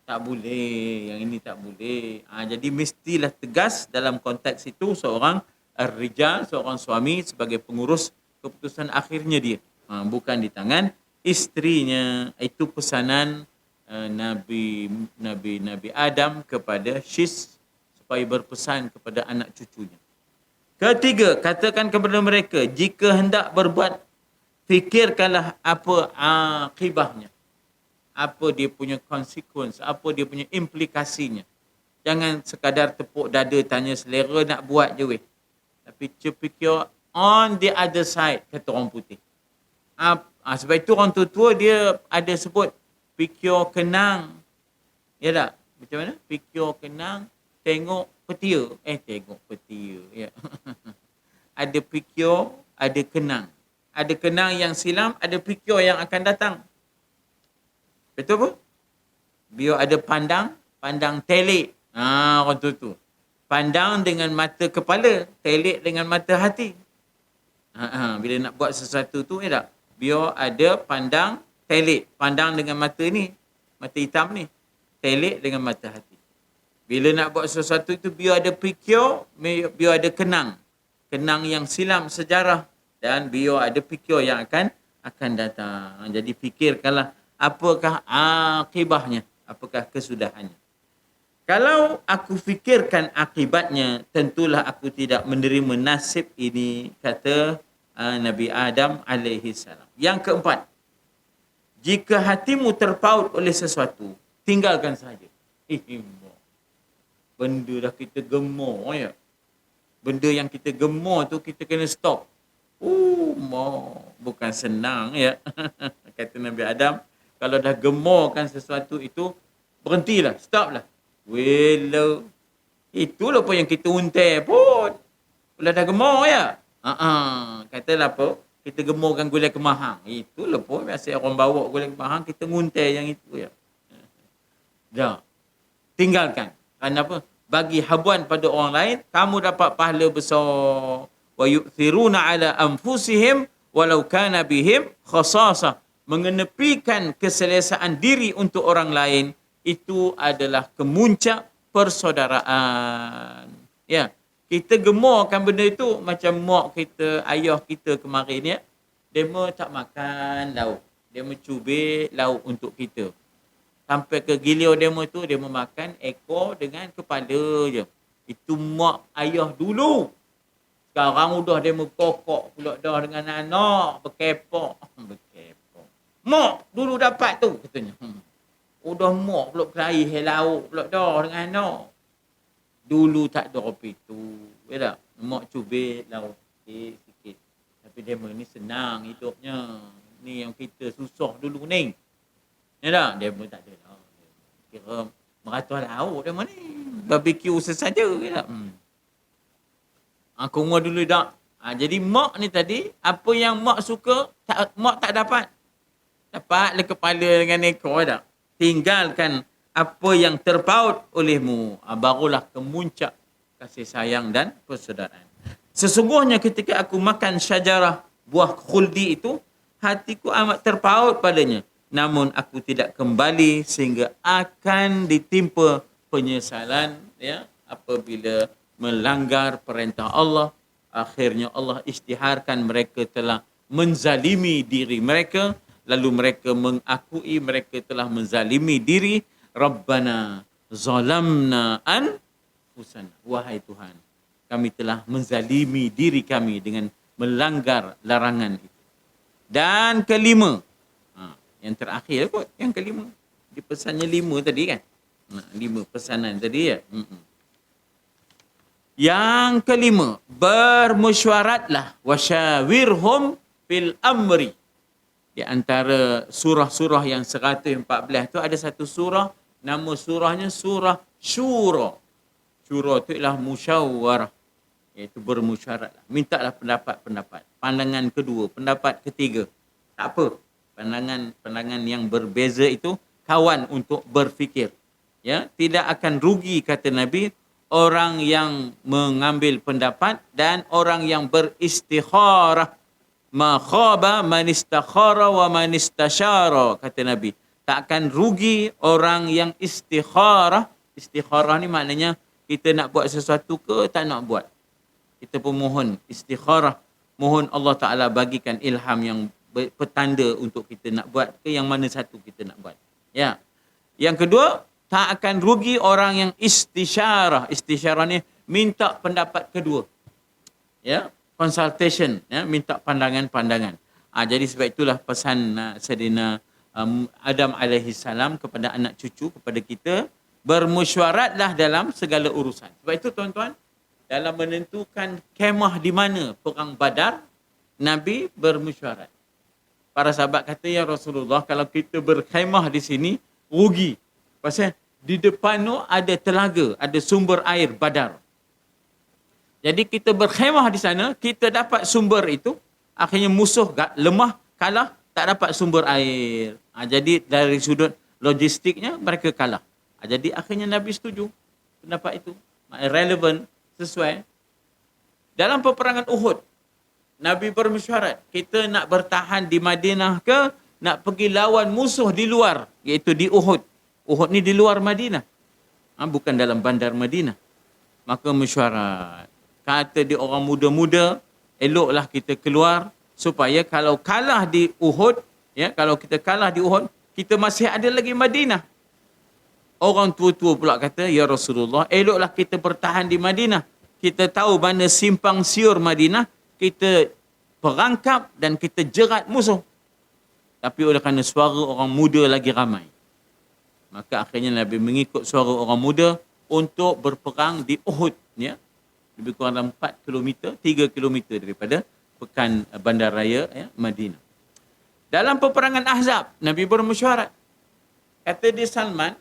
Tak boleh, yang ini tak boleh. Jadi mestilah tegas dalam konteks itu seorang ar-rijal, seorang suami sebagai pengurus keputusan akhirnya dia. Bukan di tangan isterinya. Itu pesanan Nabi Adam kepada Syis supaya berpesan kepada anak cucunya. Ketiga, katakan kepada mereka, jika hendak berbuat, fikirkanlah apa akibahnya. Apa dia punya consequence, apa dia punya implikasinya. Jangan sekadar tepuk dada tanya selera nak buat je weh. Tapi fikir on the other side, kata orang putih. Sebab itu orang tua-tua dia ada sebut fikir kenang. Ya tak? Macam mana? Fikir kenang, tengok petia. Tengok petia. Ya. Ada fikir, ada kenang. Ada kenang yang silam, ada fikir yang akan datang. Betul apa? Biar ada pandang telik. Orang tu. Pandang dengan mata kepala, telik dengan mata hati. Bila nak buat sesuatu tu, ya tak? Biar ada pandang telik, pandang dengan mata ni, mata hitam ni, telik dengan mata hati. Bila nak buat sesuatu itu, biar ada fikir, biar ada kenang yang silam sejarah, dan biar ada fikir yang akan datang. Jadi fikirkanlah apakah akibahnya, apakah kesudahannya. Kalau aku fikirkan akibatnya, tentulah aku tidak menerima nasib ini, kata Nabi Adam alaihi salam. Yang keempat, jika hatimu terpaut oleh sesuatu, tinggalkan saja. Benda dah kita gemar ya. Benda yang kita gemar tu kita kena stop. Bukan senang ya. Kata Nabi Adam, kalau dah gemarkan sesuatu itu, berhentilah, stoplah. Well, itulah apa yang kita untai pun. Kalau dah gemar ya. Katalah apa, kita gemarkan gulai kemahang. Itulah pun biasa orang bawa gulai kemahang, kita nguntai yang itu ya. Dah. Tinggalkan. Kenapa? Bagi habuan pada orang lain, kamu dapat pahala besar. Wa yu'thiruna ala anfusihim walau kana bihim khasasah. Mengenepikan keselesaan diri untuk orang lain, itu adalah kemuncak persaudaraan. Ya, kita gemarkan benda itu macam mak kita, ayah kita kemarin ya. Dia tak makan lauk. Dia mencubit lauk untuk kita. Sampai ke gilir demo tu, dia memakan ekor dengan kepala je. Itu mak ayah dulu. Sekarang udah dia kokok pula dah dengan anak. Berkepok. Mak dulu dapat tu, katanya. Udah mak pula kelahi lauk pula dah dengan anak. Dulu tak ada apa itu. Ya tak? Mak cubit lauk sikit. Tapi dia ni senang hidupnya. Ni yang kita susah dulu ni. Ya tak? Dia pun tak ada lah. Kira meratua lauk dia ni. Barbecue sesaja. Ya tak? Aku rumah dulu tak. Jadi mak ni tadi, apa yang mak suka, mak tak dapat. Dapatlah kepala dengan ekor tak. Tinggalkan apa yang terpaut olehmu. Barulah kemuncak kasih sayang dan persaudaraan. Sesungguhnya ketika aku makan syajarah buah khuldi itu, hatiku amat terpaut padanya. Namun aku tidak kembali sehingga akan ditimpa penyesalan ya, apabila melanggar perintah Allah. Akhirnya Allah isytiharkan mereka telah menzalimi diri mereka. Lalu mereka mengakui mereka telah menzalimi diri. Rabbana zalamna anfusana. Wahai Tuhan, kami telah menzalimi diri kami dengan melanggar larangan itu. Dan kelima, yang terakhir kot, yang kelima. Di pesannya 5 tadi kan. 5 pesanan tadi ya. Yang kelima, bermesyuaratlah wasyawirhum fil amri. Di antara surah-surah yang 114 tu ada satu surah, nama surahnya surah Syura. Syura itu ialah musyawarah, iaitu bermusyawarah. Mintalah pendapat-pendapat. Pandangan kedua, pendapat ketiga. Tak apa. Pandangan yang berbeza itu kawan untuk berfikir. Ya, tidak akan rugi kata Nabi orang yang mengambil pendapat dan orang yang beristikharah. Ma khaba man istakhara wa man istasyara, kata Nabi. Tak akan rugi orang yang istikharah. Istikharah ni maknanya kita nak buat sesuatu ke tak nak buat. Kita pun mohon istikharah. Mohon Allah Ta'ala bagikan ilham yang petanda untuk kita nak buat ke yang mana satu kita nak buat. Ya. Yang kedua, tak akan rugi orang yang istisyarah. Istisyarah ni minta pendapat kedua. Ya. Consultation, ya, minta pandangan-pandangan. Jadi sebab itulah pesan Sayyidina Adam alaihi salam kepada anak cucu, kepada kita, bermesyuaratlah dalam segala urusan. Sebab itu tuan-tuan, dalam menentukan kemah di mana perang Badar, Nabi bermesyuarat. Para sahabat kata, ya Rasulullah, kalau kita berkhemah di sini, rugi. Pasal di depan tu ada telaga, ada sumber air Badar. Jadi kita berkhemah di sana, kita dapat sumber itu, akhirnya musuh lemah, kalah, tak dapat sumber air. Jadi dari sudut logistiknya, mereka kalah. Jadi akhirnya Nabi setuju pendapat itu. Relevan, sesuai. Dalam peperangan Uhud, Nabi bermesyuarat, kita nak bertahan di Madinah ke nak pergi lawan musuh di luar, iaitu di Uhud. Uhud ni di luar Madinah. Bukan dalam bandar Madinah. Maka mesyuarat. Kata dia orang muda-muda, eloklah kita keluar supaya kalau kalah di Uhud, ya, kalau kita kalah di Uhud, kita masih ada lagi Madinah. Orang tua-tua pula kata, ya Rasulullah, eloklah kita bertahan di Madinah. Kita tahu mana simpang siur Madinah, kita perangkap dan kita jerat musuh. Tapi oleh kerana suara orang muda lagi ramai, maka akhirnya Nabi mengikut suara orang muda untuk berperang di Uhud. Ya. Lebih kurang dalam 4 km, 3 km daripada pekan bandaraya, ya, Madinah. Dalam peperangan Ahzab, Nabi bermesyuarat. Kata dia Salman,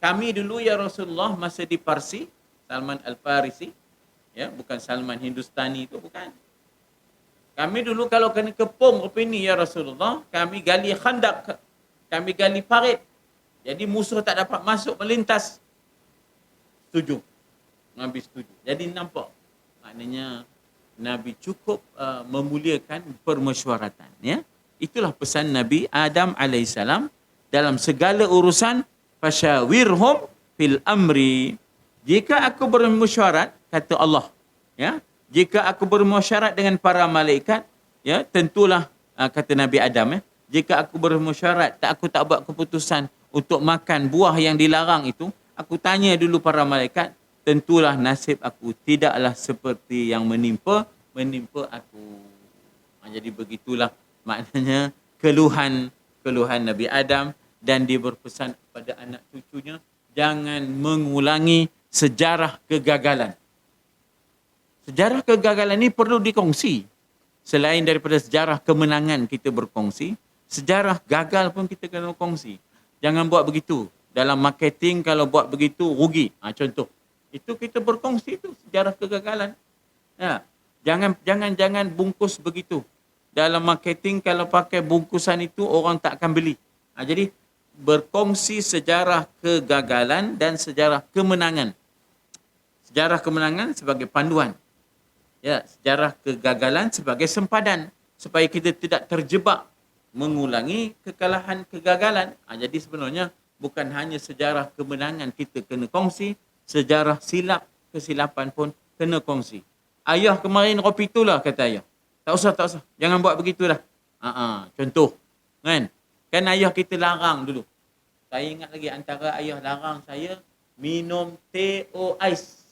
kami dulu ya Rasulullah masa di Parsi, Salman Al-Farisi, ya, bukan Salman Hindustani itu, bukan. Kami dulu kalau kena kepung opini ya Rasulullah, kami gali khandak, kami gali parit. Jadi musuh tak dapat masuk melintas. Setuju. Nabi setuju. Jadi nampak, maknanya Nabi cukup memuliakan permesyuaratan. Ya? Itulah pesan Nabi Adam AS dalam segala urusan. Fasyawirhum fil amri. Jika aku bermesyuarat, kata Allah, ya, jika aku bermesyuarat dengan para malaikat, ya, tentulah, kata Nabi Adam, ya, jika aku bermesyuarat, aku tak buat keputusan untuk makan buah yang dilarang itu, aku tanya dulu para malaikat, tentulah nasib aku tidaklah seperti yang menimpa aku. Jadi begitulah maknanya keluhan Nabi Adam, dan dia berpesan kepada anak cucunya, jangan mengulangi sejarah kegagalan. Sejarah kegagalan ini perlu dikongsi. Selain daripada sejarah kemenangan kita berkongsi, sejarah gagal pun kita kena kongsi. Jangan buat begitu. Dalam marketing kalau buat begitu rugi. Contoh. Itu kita berkongsi itu sejarah kegagalan. Ya. Jangan bungkus begitu. Dalam marketing kalau pakai bungkusan itu orang tak akan beli. Jadi berkongsi sejarah kegagalan dan sejarah kemenangan. Sejarah kemenangan sebagai panduan. Ya, sejarah kegagalan sebagai sempadan supaya kita tidak terjebak mengulangi kegagalan. Jadi sebenarnya bukan hanya sejarah kemenangan kita kena kongsi, sejarah kesilapan pun kena kongsi. Ayah kemarin kopi itulah, kata ayah. Tak usah. Jangan buat begitulah. Contoh. Kan ayah kita larang dulu. Saya ingat lagi antara ayah larang saya minum teh ais.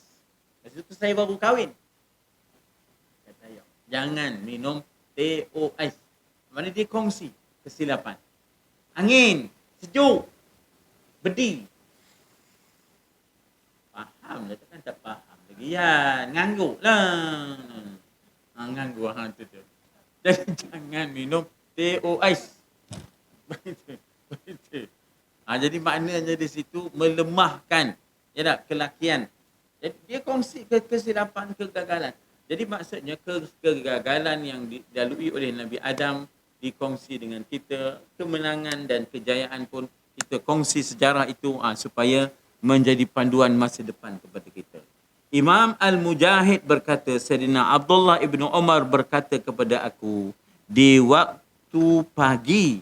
Masa itu saya baru kahwin. Kata ayah, jangan minum teh ais. Mana dia kongsi kesilapan. Angin, sejuk, bedi. Faham lah, takkan tak faham lagi ya. Ngangguk lah. Ngangguk tu. Jadi jangan minum teh ais. Begitu. Jadi maknanya di situ melemahkan, ya tak, kelakian. Jadi dia kongsi kesilapan, kegagalan. Jadi maksudnya kegagalan yang dilalui oleh Nabi Adam dikongsi dengan kita, kemenangan dan kejayaan pun kita kongsi sejarah itu supaya menjadi panduan masa depan kepada kita. Imam Al-Mujahid berkata, Sayyidina Abdullah ibn Umar berkata kepada aku, di waktu pagi,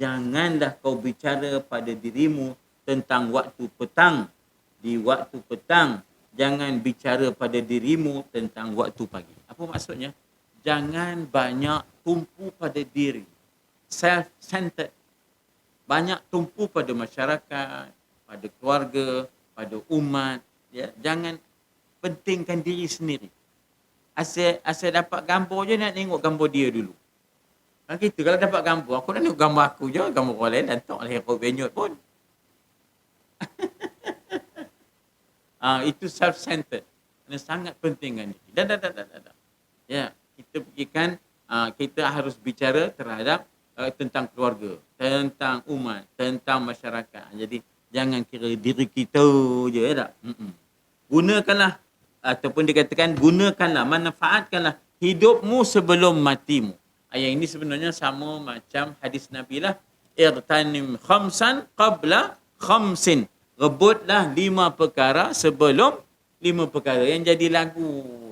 janganlah kau bicara pada dirimu tentang waktu petang. Di waktu petang, jangan bicara pada dirimu tentang waktu pagi. Apa maksudnya? Jangan banyak tumpu pada diri. Self-centered. Banyak tumpu pada masyarakat, pada keluarga, pada umat. Ya, jangan pentingkan diri sendiri. Asal dapat gambar je, nak tengok gambar dia dulu. Gitu, kalau dapat gambar, aku nak tengok gambar aku je, gambar orang lain, dan tak lah yang benyut pun. Itu self-centered. Sangat pentingkan diri. Dah. Ya, kita fikirkan, kita harus bicara terhadap tentang keluarga, tentang umat, tentang masyarakat. Jadi, jangan kira diri kita je, ya tak? Gunakanlah, ataupun dikatakan, gunakanlah, manfaatkanlah hidupmu sebelum matimu. Ayat ini sebenarnya sama macam hadis Nabi lah. Irtanim khamsan qabla khamsin. Rebutlah 5 perkara sebelum 5 perkara. Yang jadi lagu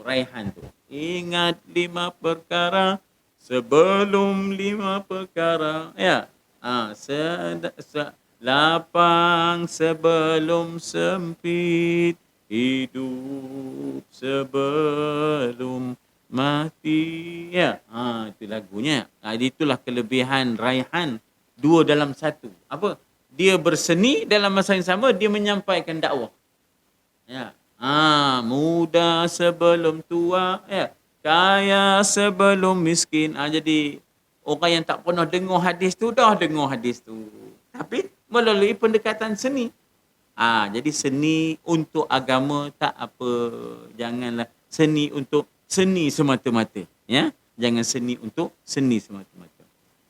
Raihan tu. Ingat 5 perkara sebelum 5 perkara. Ya. Lapang sebelum sempit, hidup sebelum mati. Ya, itu lagunya. Itulah kelebihan Raihan, dua dalam satu. Apa? Dia berseni, dalam masa yang sama dia menyampaikan dakwah. Ya. Muda sebelum tua, ya. Kaya sebelum miskin. Jadi orang yang tak pernah dengar hadis tu dah dengar hadis tu. Tapi melalui pendekatan seni. Jadi seni untuk agama tak apa. Janganlah seni untuk seni semata-mata. Ya? Jangan seni untuk seni semata-mata.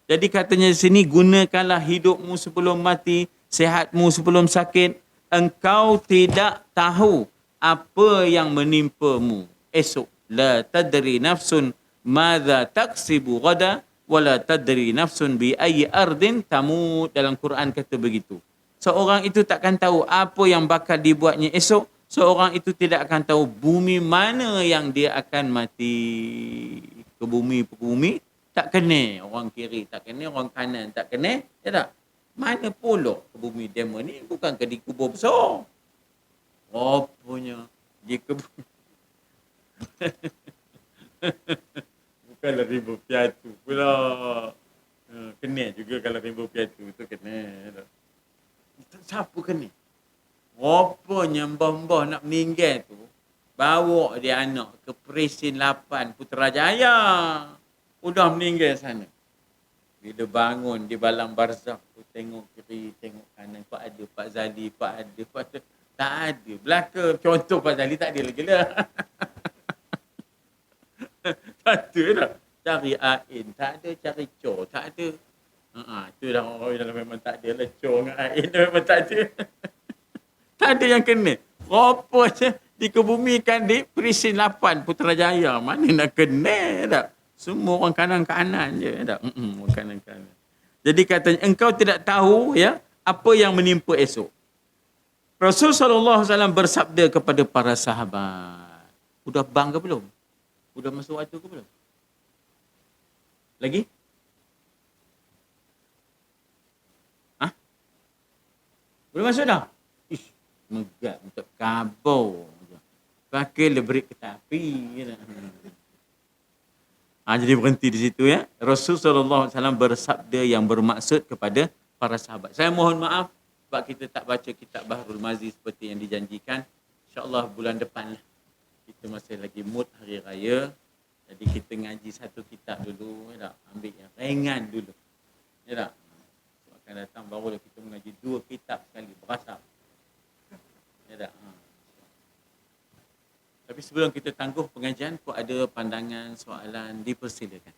Jadi katanya di sini, gunakanlah hidupmu sebelum mati, sihatmu sebelum sakit. Engkau tidak tahu apa yang menimpamu esok. La tadri nafsun madza taksibu ghada wala tadri nafsun bi ayyi ardin tamut. Dalam Quran kata begitu. Seorang itu takkan tahu apa yang bakal dibuatnya esok. Seorang itu tidak akan tahu bumi mana yang dia akan mati. Ke bumi tak kena orang kiri, tak kena orang kanan, tak kena, ya tak? Mana pula ke bumi demo ni bukan ke dikubur besar. Rupanya dia ke bukanlah rimba piatu pula. Kena juga kalau rimba piatu tu kena. Siapa kena? Rupanya mbah-mbah nak meninggal tu bawa dia anak ke Presin 8 Putrajaya. Udah meninggal sana. Bila bangun di balang barzakh tu, tengok kiri, tengok kanan, Pak ada, Pak Zali, Pak ada, Pak ada. Tak ada. Belaka contoh Pak Zali tak ada lagi lah. Tak ada dah. Cari Ain, tak ada. Cari Cor, tak ada. Itu dah orang dalam memang tak ada lah. Cor dengan Ain memang tak ada. Tak ada yang kena. Rupanya dikebumikan di Presin 8 Putrajaya. Mana nak kena tak? Semua orang kanan-kanan je. Tak? Orang kanan-kanan. Jadi katanya, engkau tidak tahu ya apa yang menimpa esok. Rasul SAW bersabda kepada para sahabat. Udah bang ke belum? Udah masuk waktu ke belum? Lagi? Belum masuk dah? Ish, megap untuk kabur. Pakai lebrik ke tapi. Jadi berhenti di situ ya. Rasulullah SAW bersabda yang bermaksud kepada para sahabat. Saya mohon maaf sebab kita tak baca kitab Bahrul Mazi seperti yang dijanjikan. InsyaAllah bulan depan lah. Kita masih lagi mood hari raya. Jadi kita ngaji satu kitab dulu. Ya tak? Ambil yang ringan dulu. Ya tak? Akan datang barulah kita mengaji 2 kitab sekali. Berasap. Ya tak? Tapi sebelum kita tangguh pengajian, kau ada pandangan, soalan, dipersilakan.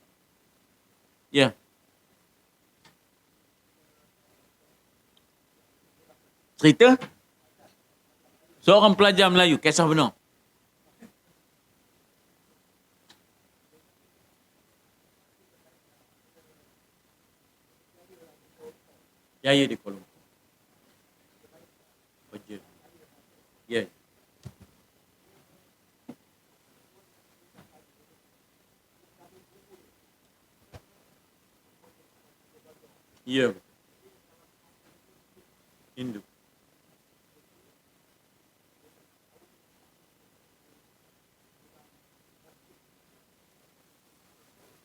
Ya. Cerita? Seorang pelajar Melayu, kisah benar. Ya, di Kuala Lumpur. Kerja. Ya. Ya. Hindu.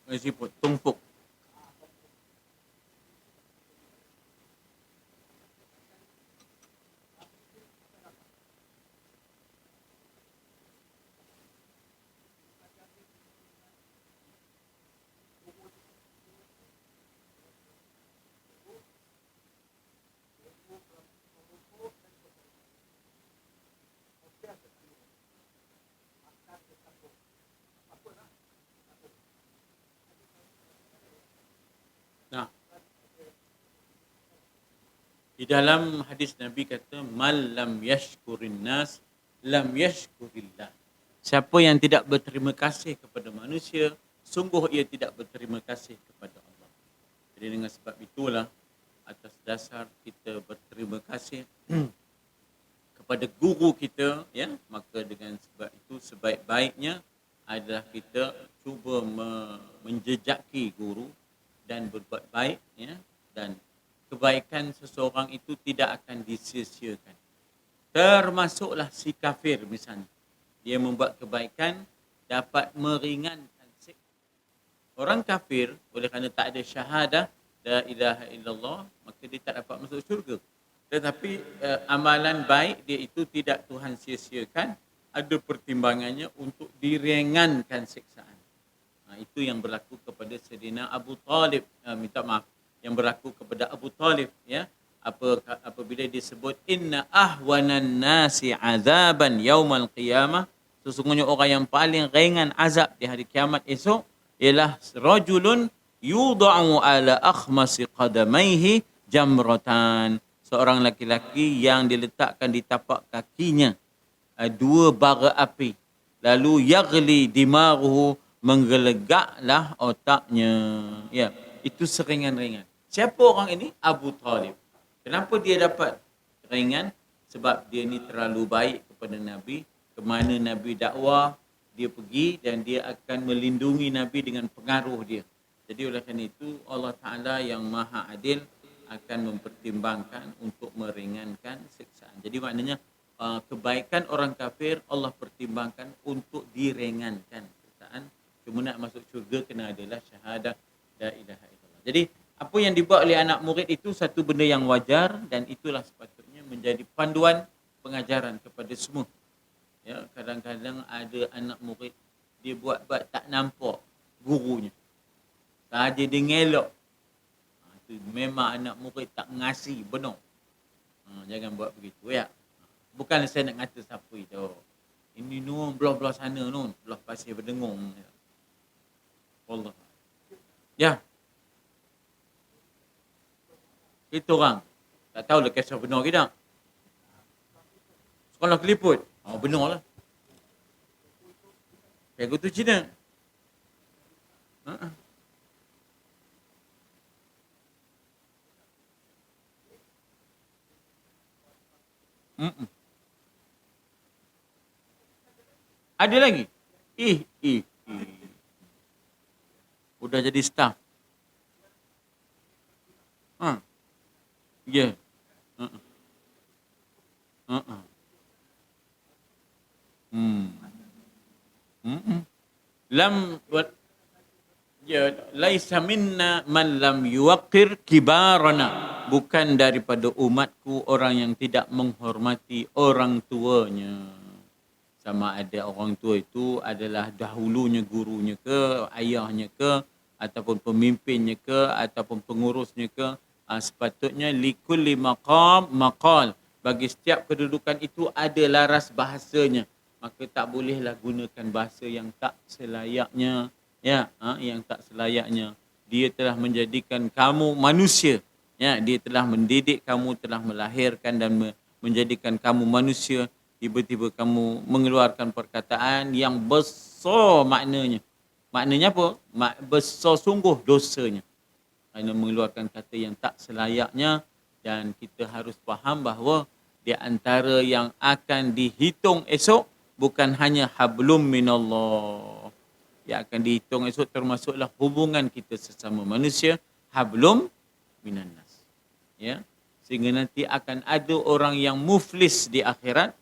Meskipun tumpuk. Nah, di dalam hadis Nabi kata, "Man lam yashkurin nas, lam yashkurillah." Siapa yang tidak berterima kasih kepada manusia, sungguh ia tidak berterima kasih kepada Allah. Jadi dengan sebab itulah, atas dasar kita berterima kasih kepada guru kita, ya, maka dengan sebab itu sebaik-baiknya adalah kita cuba menjejaki guru dan berbuat baik, ya, dan kebaikan seseorang itu tidak akan disia-siakan. Termasuklah si kafir misalnya. Dia membuat kebaikan dapat meringankan siksa. Orang kafir oleh kerana tak ada syahadah la ilaha illallah, maka dia tak dapat masuk syurga. Tetapi amalan baik dia itu tidak Tuhan sia-siakan, ada pertimbangannya untuk diringankan siksaan. Itu yang berlaku kepada Sayyidina Abu Talib, minta maaf, yang berlaku kepada Abu Talib, ya. Apabila disebut inna ahwanan nasi azaban yaumal qiyamah, sesungguhnya orang yang paling ringan azab di hari kiamat esok ialah rajulun yudha'u ala akhmasi qadamaihi jamratan, seorang laki-laki yang diletakkan di tapak kakinya dua bara api, lalu yaghli dimaruhu, menggelegaklah otaknya. Ya, itu seringan-ringan. Siapa orang ini? Abu Talib. Kenapa dia dapat ringan? Sebab dia ni terlalu baik kepada Nabi. Kemana Nabi dakwah, dia pergi dan dia akan melindungi Nabi dengan pengaruh dia. Jadi oleh kerana itu Allah Ta'ala yang maha adil akan mempertimbangkan untuk meringankan siksaan. Jadi maknanya kebaikan orang kafir Allah pertimbangkan untuk diringankan siksaan. Cuma nak masuk syurga kena adalah syahadah la ilaha illallah. Jadi apa yang dibuat oleh anak murid itu satu benda yang wajar dan itulah sepatutnya menjadi panduan pengajaran kepada semua. Ya, kadang-kadang ada anak murid dia buat tak nampak gurunya. Saja dia ngelak. Itu memang anak murid tak ngasi benar. Jangan buat begitu ya. Bukan saya nak kata siapa itu. Ini nun belah-belah sana nun, belah pasir berdengung. Allah. Ya. Itu orang. Tak tahu lah kisah benar ke tak. Sekolah keliput. Benar lah. Cikgu tu Cina. Ada lagi? Udah jadi staff. Ya. Laisa minna man lam yuwaqqir kibarana. Bukan daripada umatku orang yang tidak menghormati orang tuanya. Sama ada orang tua itu adalah dahulunya gurunya ke, ayahnya ke, ataupun pemimpinnya ke, ataupun pengurusnya ke. Sepatutnya likulli maqam maqal. Bagi setiap kedudukan itu ada laras bahasanya. Maka tak bolehlah gunakan bahasa yang tak selayaknya. Ya, yang tak selayaknya. Dia telah menjadikan kamu manusia. Ya, dia telah mendidik kamu, telah melahirkan dan menjadikan kamu manusia. Tiba-tiba kamu mengeluarkan perkataan yang besar maknanya. Maknanya apa? Besar sungguh dosanya. Kerana mengeluarkan kata yang tak selayaknya, dan kita harus faham bahawa di antara yang akan dihitung esok bukan hanya hablum minallah. Yang akan dihitung esok termasuklah hubungan kita sesama manusia, hablum minannas. Ya. Sehingga nanti akan ada orang yang muflis di akhirat.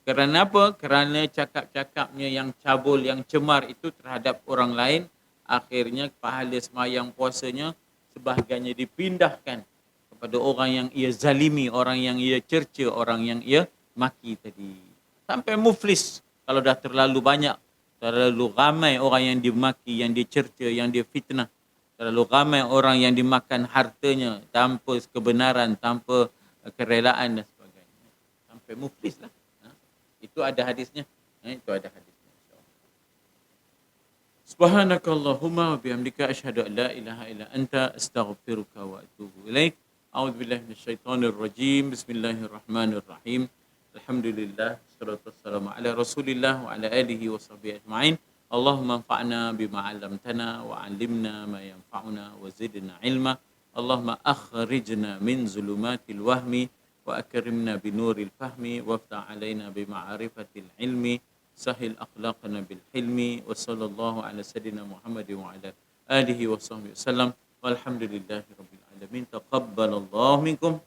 Kerana apa? Kerana cakap-cakapnya yang cabul, yang cemar itu terhadap orang lain. Akhirnya pahala semayang puasanya sebahagiannya dipindahkan kepada orang yang ia zalimi, orang yang ia cerca, orang yang ia maki tadi. Sampai muflis. Kalau dah terlalu banyak, terlalu ramai orang yang dimaki, yang dicerca, yang difitnah. Terlalu ramai orang yang dimakan hartanya tanpa kebenaran, tanpa kerelaan dan sebagainya. Sampai muflis lah. Itu ada hadisnya. Itu ada hadisnya. Subhanakallahumma wa bihamdika asyhadu an la ilaha illa anta astaghfiruka wa atubu ilaik. A'udzu billahi minasyaitonir rajim. Bismillahirrahmanirrahim. Alhamdulillah, wassalatu wassalamu ala Rasulillah wa ala alihi wa sahbihi ajma'in. Allahumma anfa'na bima 'allamtana wa 'allimna ma yanfa'una wa zidna 'ilma. Allahumma akhrijna min zulumatil wahmi wa akrimna binuril fahmi waftah 'alaina bima'rifatil ilmi. Sahil akhlaqana bil hilmi wa sallallahu ala sayyidina Muhammadin wa ala alihi wa sahbihi wasallam. Walhamdulillahi rabbil alamin. alamin. Taqabbalallahu minkum